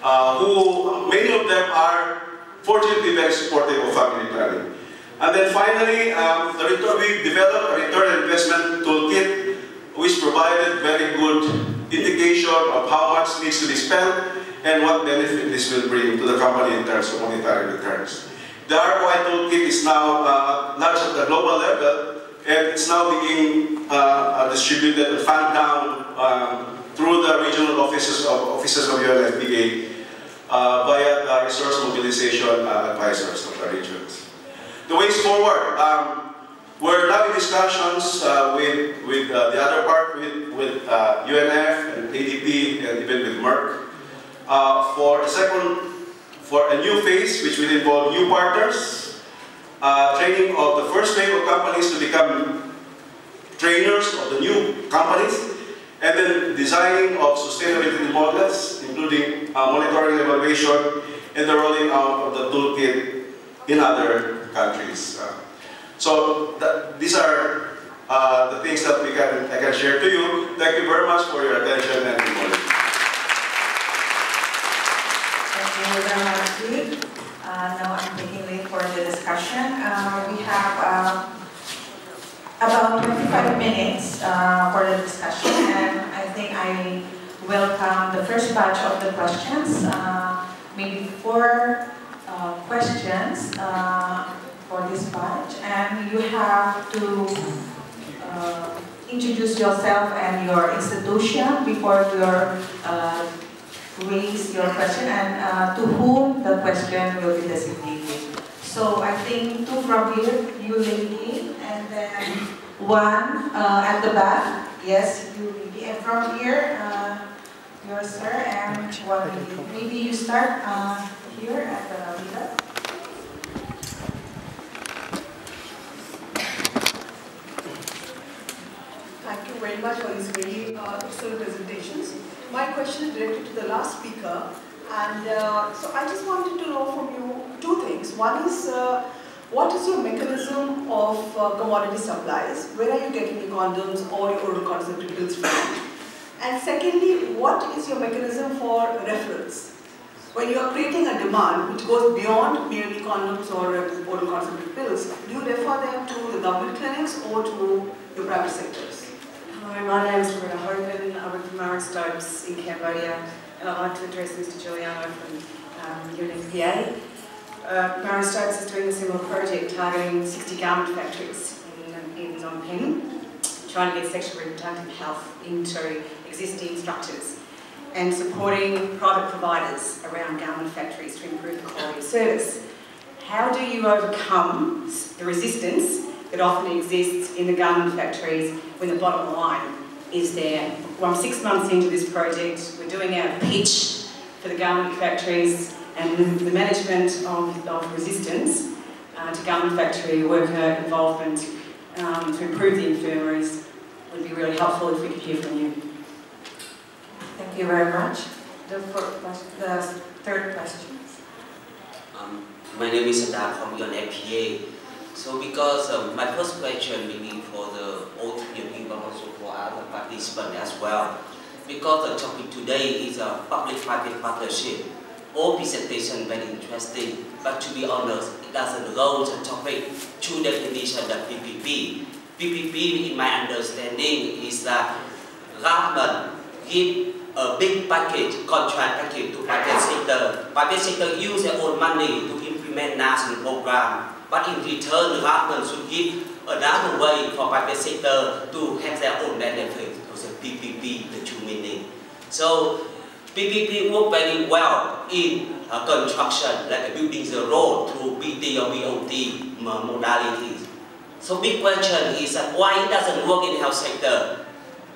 who many of them are fortunately very supportive of family planning. And then finally, we developed a return on investment toolkit which provided very good indication of how much needs to be spent and what benefit this will bring to the company in terms of monetary returns. The ROI toolkit is now launched at the global level, and it's now being distributed and fanned down through the regional offices of UNFPA via the resource mobilization advisors of the regions. The ways forward. We're now in discussions with the other part, with UNF and ADP and even with Merck for a new phase which will involve new partners, training of the first wave of companies to become trainers of the new companies, and then designing of sustainability models, including monitoring evaluation, and the rolling out of the toolkit in other countries. So these are the things that I can share to you. Thank you very much for your attention and good morning. Thank you very much. Now I'm taking lead for the discussion. We have about 25 minutes for the discussion, and I think I welcome the first batch of the questions. Maybe 4 questions for this batch, and you have to introduce yourself and your institution before you raise your question and to whom the question will be designated. So I think 2 from here, you lady, and then 1 at the back. Yes, you lady, and from here, your sir, and 1 lady. Maybe you start here at the middle. Thank you very much for these really excellent presentations. My question is directed to the last speaker, and so I just wanted to know from you 2 things. One is, what is your mechanism of commodity supplies? Where are you getting your condoms or your oral contraceptive pills from? And secondly, what is your mechanism for reference? When you are creating a demand which goes beyond merely condoms or oral contraceptive pills, do you refer them to the government clinics or to your private sectors? Hi, my name is Rebecca Hogan. I work for Maren Stopes in Cambodia, and I'd like to address Mr. Giuliano from UNFPA. Maren Stopes is doing a similar project targeting 60 garment factories in Phnom Penh, trying to get sexual reproductive health into existing structures and supporting private providers around garment factories to improve the quality of service. How do you overcome the resistance that often exists in the garment factories when the bottom line is there. Well, I'm 6 months into this project. We're doing our pitch for the garment factories, and the management of resistance to garment factory worker involvement to improve the infirmaries would be really helpful if we could hear from you. Thank you very much. The third question. My name is Sadar from UNFPA. So because my first question will be for the OTP but also for other participants as well. Because the topic today is a public-private partnership. All presentation very interesting, but to be honest, it doesn't go to the topic to definition of PPP. PPP, in my understanding, is that government give a big package, contract package to private sector. Private sector use their own money to implement national program, but in return, the government should give another way for private sector to have their own benefit. So PPP, the true meaning. So PPP work very well in construction, like building the road through BT or BOT modalities. So big question is that why it doesn't work in health sector?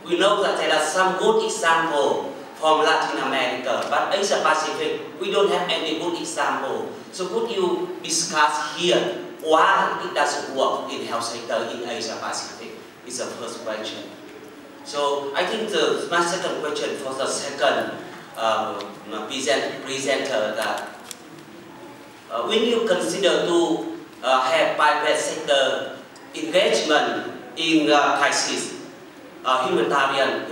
We know that there are some good examples from Latin America, but Asia Pacific, we don't have any good example. So could you discuss here why it doesn't work in health sector in Asia Pacific? Is the first question. So I think my second question for the second presenter that when you consider to have private sector engagement in crisis, humanitarian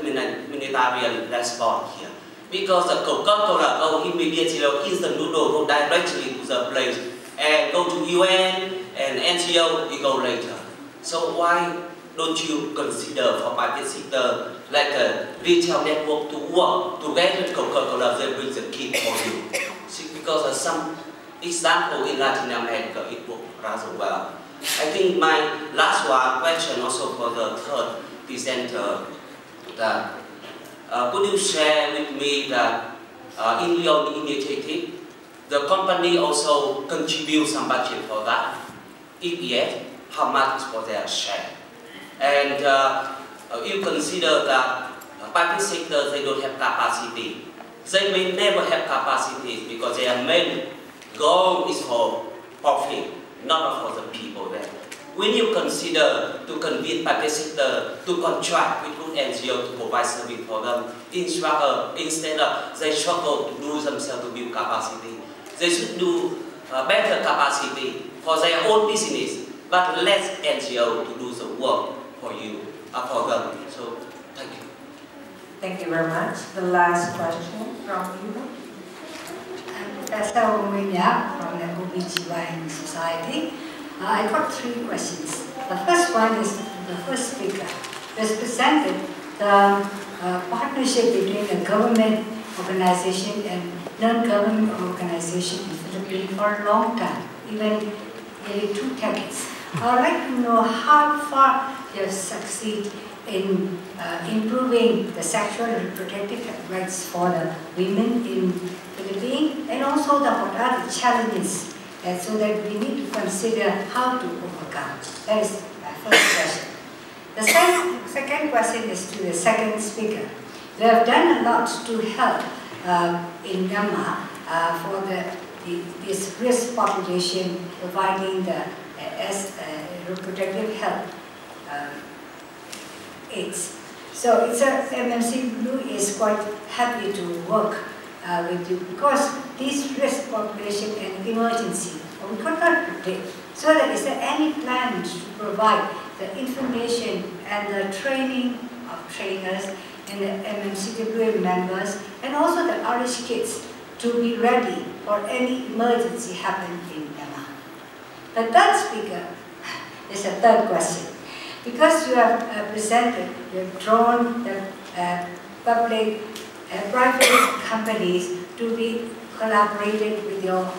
response here, because the Coca-Cola go immediately or instant noodle go directly to the place and go to UN and NGO you go later. So why don't you consider for private sector like a retail network to work together with Coca-Cola, they bring the kit for you? See, because some example in Latin America it works rather well. I think my last one question also for the third presenter that could you share with me that in your initiative the company also contribute some budget for that? If yes, how much is for their share? And you consider that private sector, they don't have capacity. They may never have capacity because their main goal is for profit, not for the people there. When you consider to convince private sector to contract with good NGO to provide service for them, instead of they struggle to do themselves to build capacity, they should do better capacity for their own business, but less NGO to do the work for you, for them. So, thank you. Thank you very much. The last question from you. Professor Uminya from the OBGYN Society. I got 3 questions. The first one is the first speaker who has presented the partnership between the government organization and non-government organization in the Philippines for a long time, even nearly 2 decades. I would like to know how far you have succeeded in improving the sexual and reproductive rights for the women in the Philippines, and also what are the challenges so that we need to consider how to overcome. That is my first question. The second question is to the second speaker. We have done a lot to help in Myanmar for this risk population, providing the reproductive health aids. So it's MMC Blue is quite happy to work with you because this risk population and emergency we could not predict. So that is there any plan to provide the information and the training of trainers and the MMCWA members and also the Irish kids to be ready for any emergency happen in Myanmar? The third speaker is a third question. Because you have presented, you have drawn the public private companies to be collaborated with your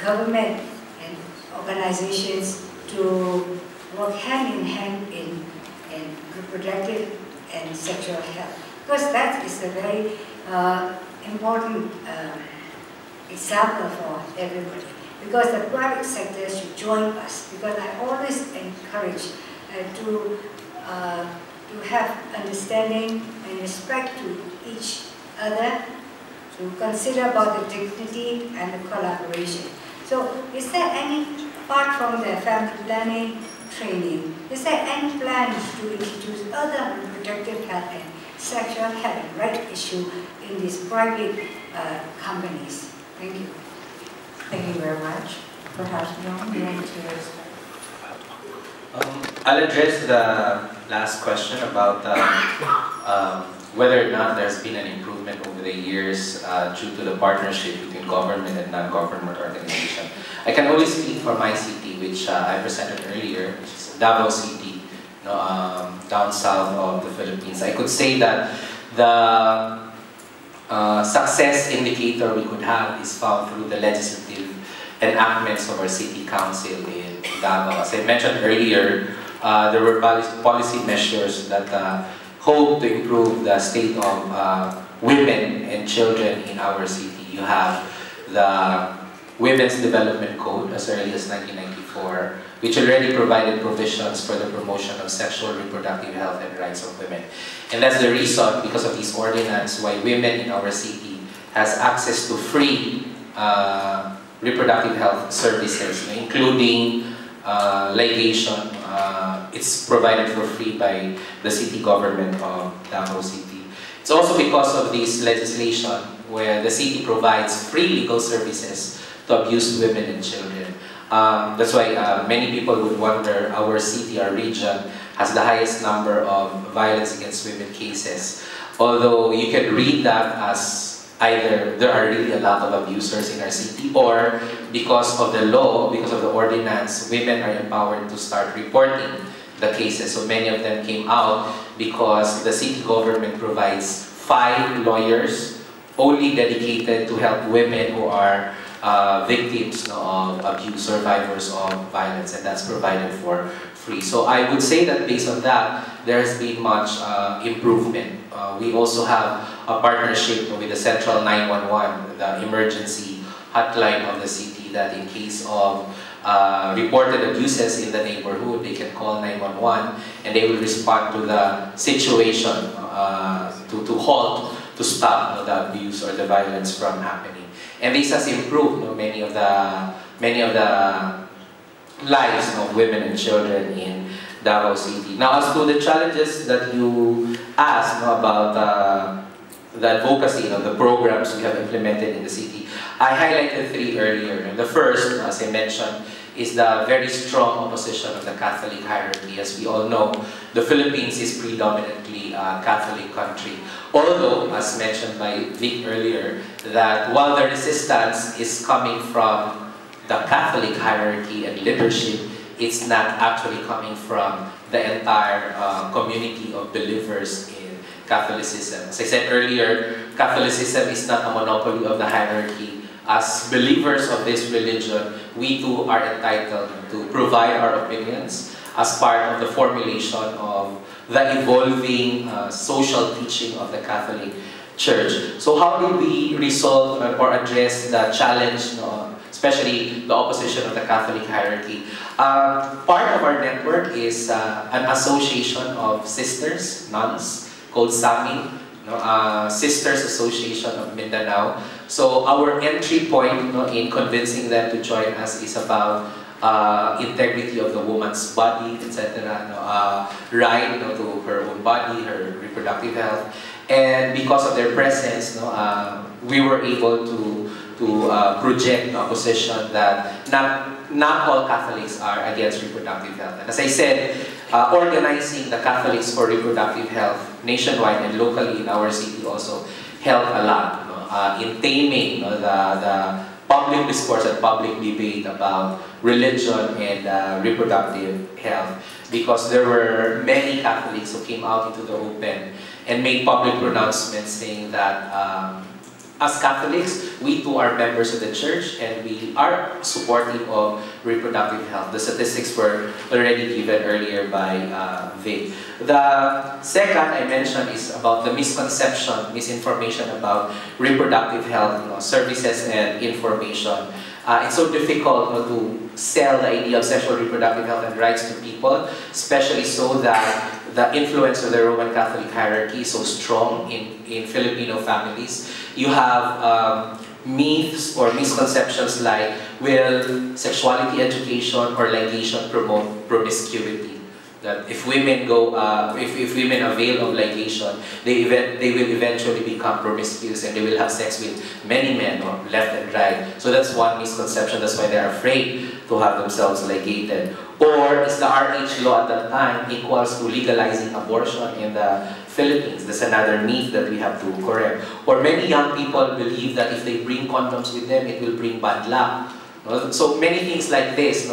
government and organizations to work hand in hand in reproductive and sexual health. Because that is a very important example for everybody. because the private sector should join us, because I always encourage to have understanding and respect to each other, to consider about the dignity and the collaboration. So is there any, apart from the family planning training, is there any plans to introduce other reproductive health and sexual health and right issue in these private companies? Thank you. Thank you very much. Perhaps John, you want to respond? I'll address the last question about whether or not there's been an improvement over the years due to the partnership between government and non-government organizations. I can only speak for my city, which I presented earlier, which is Davao City, down south of the Philippines. I could say that the success indicator we could have is found through the legislative enactments of our city council in Davao. As I mentioned earlier, there were policy measures that hope to improve the state of women and children in our city. You have the Women's Development Code as early as 1994, which already provided provisions for the promotion of sexual reproductive health and rights of women. And that's the reason, because of this ordinance, why women in our city has access to free reproductive health services, including ligation. It's provided for free by the city government of Davao City. It's also because of this legislation where the city provides free legal services to abused women and children. That's why many people would wonder, our city, our region, has the highest number of violence against women cases. Although you can read that as either there are really a lot of abusers in our city, or because of the law, because of the ordinance, women are empowered to start reporting the cases. So many of them came out because the city government provides 5 lawyers only dedicated to help women who are victims of abuse, survivors of violence, and that's provided for free. So I would say that based on that, there has been much improvement. We also have a partnership with the Central 911, the emergency hotline of the city, that in case of reported abuses in the neighborhood, they can call 911 and they will respond to the situation to halt, to stop the abuse or the violence from happening. And this has improved many of the lives of women and children in Davao City. Now, as to the challenges that you asked about the advocacy of the programs we have implemented in the city, I highlighted 3 earlier. The first, as I mentioned, is the very strong opposition of the Catholic hierarchy. As we all know, the Philippines is predominantly a Catholic country. Although, as mentioned by Vic earlier, that while the resistance is coming from the Catholic hierarchy and leadership, it's not actually coming from the entire community of believers in Catholicism. As I said earlier, Catholicism is not a monopoly of the hierarchy. As believers of this religion, we too are entitled to provide our opinions as part of the formulation of the evolving social teaching of the Catholic Church. So how did we resolve or address the challenge, especially the opposition of the Catholic hierarchy? Part of our network is an association of sisters, nuns, called SAMI, Sisters Association of Mindanao. So our entry point in convincing them to join us is about integrity of the woman's body, etc. Right to her own body, her reproductive health. And because of their presence, we were able to project a position that not all Catholics are against reproductive health. And as I said, organizing the Catholics for reproductive health nationwide and locally in our city also helped a lot in taming the public discourse and public debate about religion and reproductive health, because there were many Catholics who came out into the open and made public pronouncements saying that as Catholics, we too are members of the church and we are supportive of reproductive health. The statistics were already given earlier by Vic. The second I mentioned is about the misconception, misinformation about reproductive health, services and information. It's so difficult to sell the idea of sexual reproductive health and rights to people, especially so that the influence of the Roman Catholic hierarchy is so strong in Filipino families. You have myths or misconceptions like, will sexuality education or ligation promote promiscuity? That if women go, if women avail of ligation, they will eventually become promiscuous and they will have sex with many men, left and right. So that's one misconception. That's why they're afraid to have themselves ligated. Or is the RH law at that time equals to legalizing abortion in the Philippines? That's another myth that we have to correct. Or many young people believe that if they bring condoms with them, it will bring bad luck. So many things like this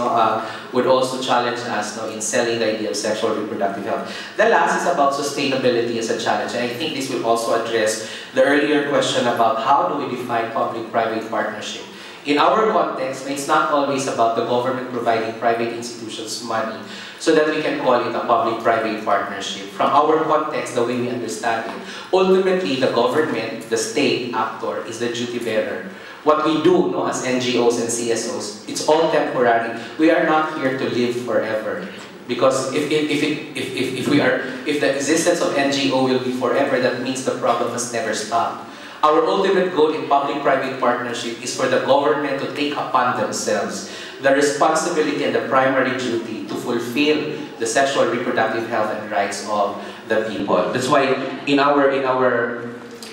would also challenge us in selling the idea of sexual reproductive health. The last is about sustainability as a challenge, and I think this will also address the earlier question about how do we define public-private partnership. In our context, it's not always about the government providing private institutions money so that we can call it a public-private partnership. From our context, the way we understand it, ultimately the government, the state actor, is the duty bearer. What we do as NGOs and CSOs, it's all temporary. We are not here to live forever. Because if the existence of NGO will be forever, that means the problem must never stop. Our ultimate goal in public-private partnership is for the government to take upon themselves the responsibility and the primary duty to fulfill the sexual reproductive health and rights of the people. That's why in our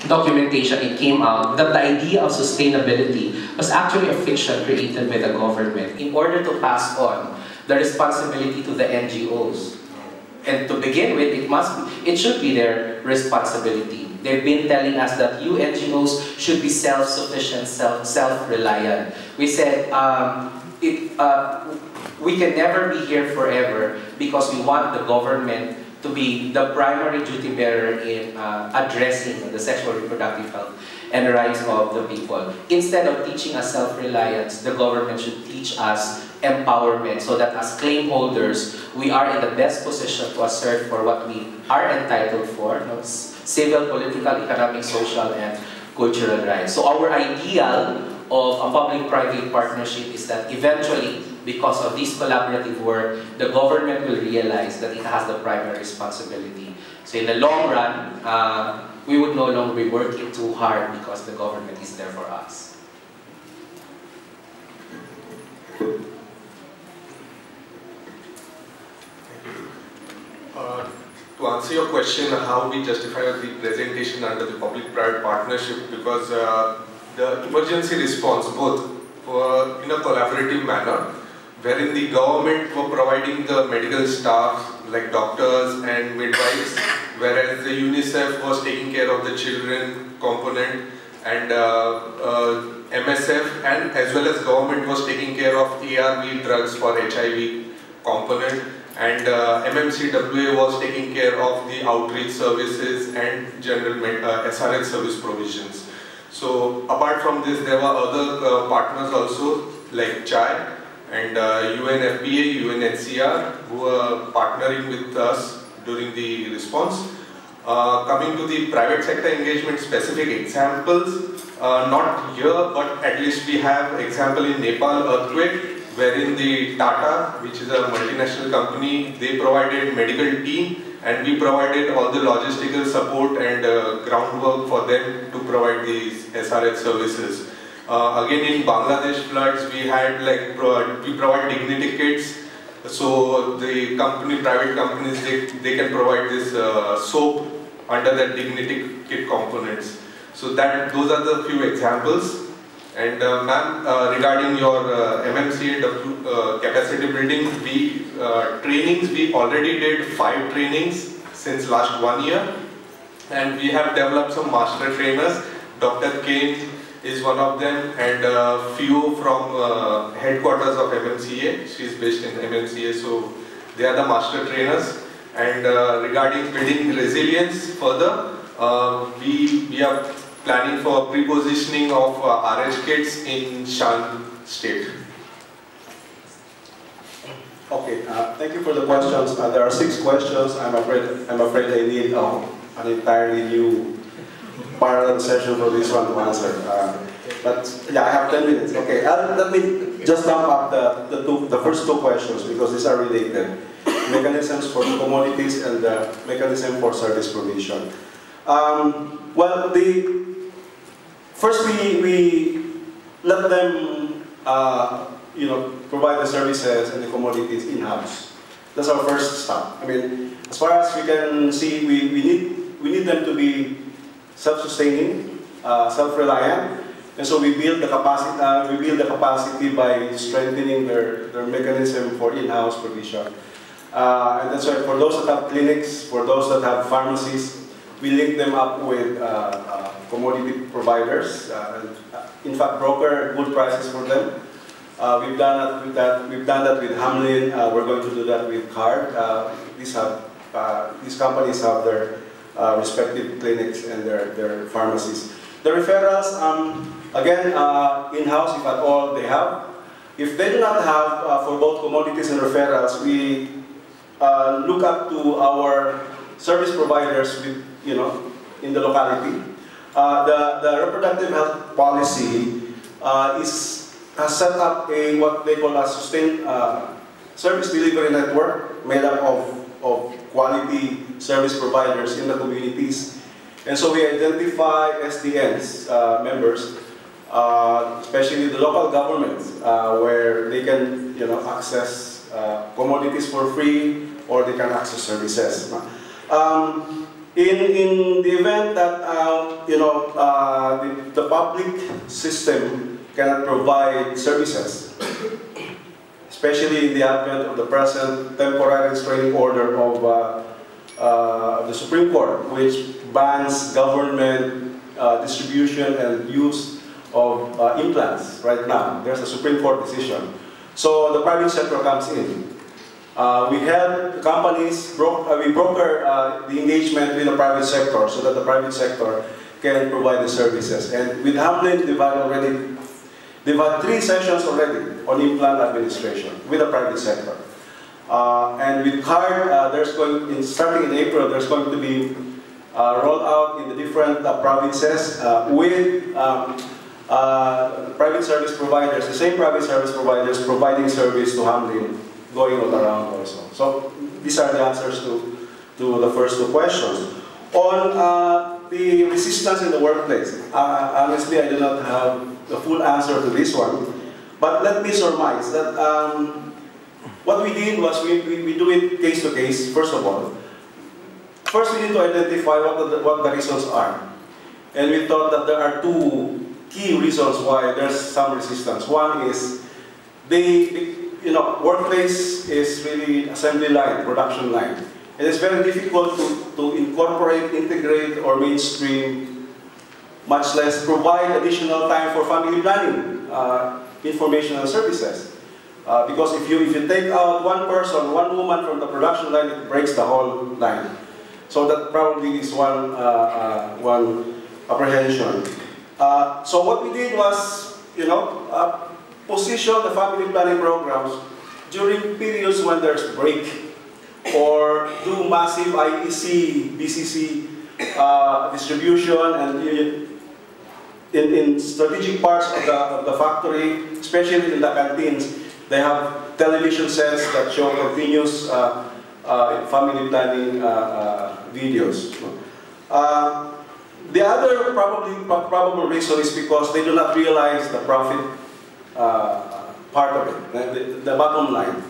documentation it came out that the idea of sustainability was actually a fiction created by the government in order to pass on the responsibility to the NGOs. And to begin with, it should be their responsibility. They've been telling us that you NGOs should be self-sufficient, self-reliant. We said we can never be here forever because we want the government to be the primary duty bearer in addressing the sexual reproductive health and rights of the people. Instead of teaching us self-reliance, the government should teach us empowerment so that as claim holders, we are in the best position to assert for what we are entitled for, civil, political, economic, social, and cultural rights. So our ideal of a public-private partnership is that eventually, because of this collaborative work, the government will realize that it has the primary responsibility. So in the long run, we would no longer be working too hard because the government is there for us. To answer your question, how we justify the presentation under the public-private partnership, because the emergency response both were in a collaborative manner, wherein the government were providing the medical staff like doctors and midwives, whereas the UNICEF was taking care of the children component, and MSF and as well as government was taking care of ARV drugs for HIV component, and MMCWA was taking care of the outreach services and general SRH service provisions. So apart from this, there were other partners also like CHAI and UNFPA, UNHCR, who were partnering with us during the response. Coming to the private sector engagement specific examples, not here, but at least we have example in Nepal earthquake, wherein the Tata, which is a multinational company, they provided medical team and we provided all the logistical support and groundwork for them to provide these SRH services. Again in Bangladesh floods, we had we provide dignity kits. So the private companies, they can provide this soap under that dignity kit components. So those are the few examples. And ma'am, regarding your MMCA capacity building, trainings, we already did 5 trainings since last 1 year. And we have developed some master trainers. Dr. Kane is one of them, and a few from headquarters of MMCA. She is based in MMCA, so they are the master trainers. And regarding building resilience further, we are planning for pre-positioning of RH kits in Shan state? Okay, thank you for the questions. There are 6 questions. I'm afraid I need an entirely new parallel session for this one to answer. But yeah, I have 10 minutes. Okay, let me just sum up the first 2 questions because these are related. Mechanisms for the commodities and the mechanism for service provision. Well, first we let them provide the services and the commodities in-house. That's our first step. I mean, as far as we can see, we need them to be self-sustaining, self-reliant, and so we build the capacity by strengthening their mechanism for in-house provision. And that's why for those that have clinics, for those that have pharmacies, we link them up with commodity providers. In fact, broker good prices for them. We've done that with Hamlin. We're going to do that with Card. These companies have their respective clinics and their pharmacies. The referrals, again, in-house if at all they have. If they do not have, for both commodities and referrals, we look up to our service providers with, in the locality. The reproductive health policy has set up what they call a sustained service delivery network made up of quality service providers in the communities. And so we identify SDNs members, especially the local governments, where they can the commodities for free, or they can access services. In the event that the public system cannot provide services, especially in the advent of the present temporary restraining order of the Supreme Court, which bans government distribution and use of implants right now. There's a Supreme Court decision. So the private sector comes in. We help companies, we broker the engagement with the private sector so that the private sector can provide the services. And with Hamlin, they've had 3 sessions already on implant administration with the private sector. And with Card, starting in April, there's going to be rolled out in the different provinces with private service providers, the same private service providers providing service to Hamlin, going all around also. So these are the answers to the first 2 questions. On the resistance in the workplace, honestly, I do not have the full answer to this one, but let me surmise that what we did was we do it case to case, first of all. First, we need to identify what the reasons are. And we thought that there are 2 key reasons why there's some resistance. One is workplace is really assembly line, production line. And it's very difficult to incorporate, integrate, or mainstream, much less provide additional time for family planning, information and services. Because if you take out one person, one woman from the production line, it breaks the whole line. So that probably is one apprehension. So what we did was, position the family planning programs during periods when there's break, or do massive IEC, BCC distribution, and in strategic parts of the factory, especially in the canteens, they have television sets that show continuous family planning videos. The other probable reason is because they do not realize the profit part of it, the bottom line.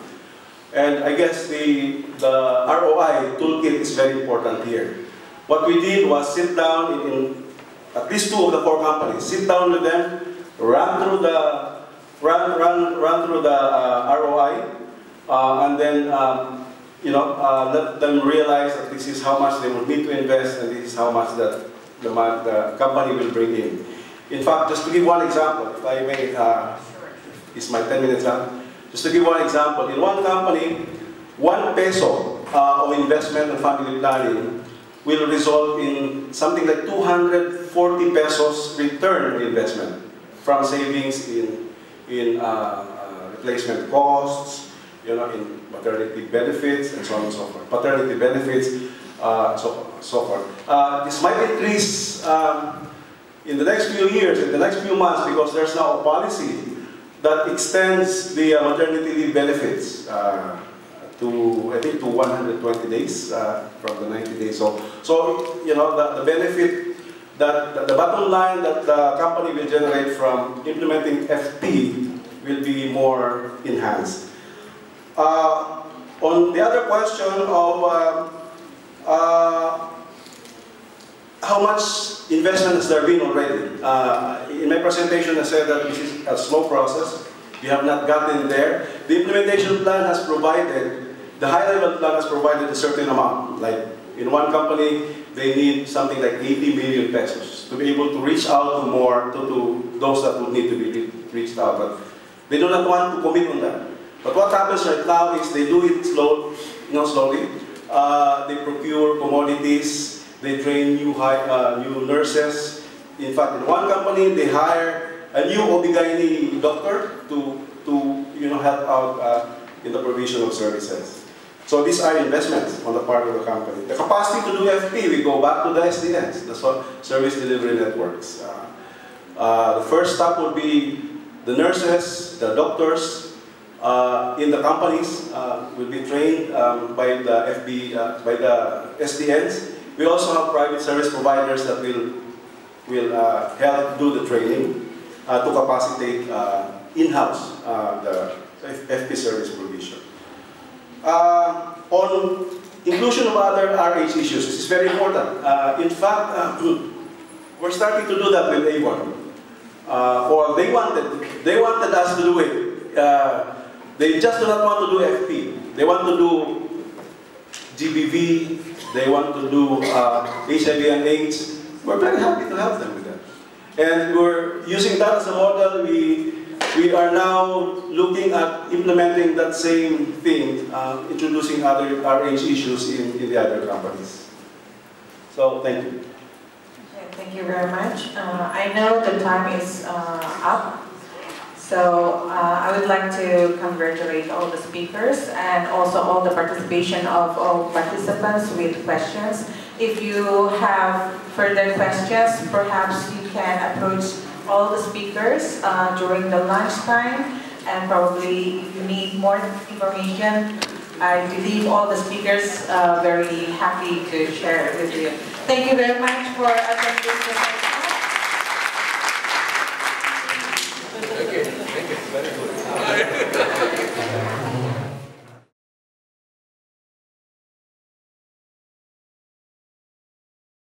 And I guess the ROI toolkit is very important here. What we did was sit down in at least 2 of the 4 companies, sit down with them, run through the ROI, and then let them realize that this is how much they would need to invest, and this is how much that the company will bring in. In fact, just to give one example, if I may, it's my 10 minutes up. Just to give one example, in one company, 1 peso of investment in family planning will result in something like 240 pesos return on investment from savings in replacement costs, in maternity benefits, and so on and so forth. Paternity benefits, so forth. This might increase in the next few years, in the next few months, because there's now a policy that extends the maternity leave benefits to, I think, to 120 days from the 90 days. So the benefit, that the bottom line that the company will generate from implementing FP will be more enhanced. On the other question of how much investment has there been already? In my presentation, I said that this is a slow process. We have not gotten there. The implementation plan has provided, the high-level plan has provided a certain amount. Like in one company, they need something like 80 million pesos to be able to reach out to more, to those that would need to be reached out. But they do not want to commit on that. But what happens right now is they do it slowly. They procure commodities. They train new nurses. In fact, in one company, they hire a new OB/GYN doctor to help out in the provision of services. So these are investments on the part of the company. The capacity to do FP, we go back to the SDNs, the service delivery networks. The first step would be the nurses, the doctors in the companies will be trained by the SDNs. We also have private service providers that will help do the training to capacitate in-house the FP service provision. On inclusion of other RH issues, this is very important. In fact, we're starting to do that with A1. Or they wanted us to do it. They just do not want to do FP. They want to do GBV. They want to do HIV and AIDS. We're very happy to help them with that. And we're using that as a model. We are now looking at implementing that same thing, introducing other RH issues in the other companies. So, thank you. Okay, thank you very much. I know the time is up. So I would like to congratulate all the speakers and also all the participation of all participants with questions. If you have further questions, perhaps you can approach all the speakers during the lunchtime, and probably if you need more information, I believe all the speakers are very happy to share it with you. Thank you very much for attending this.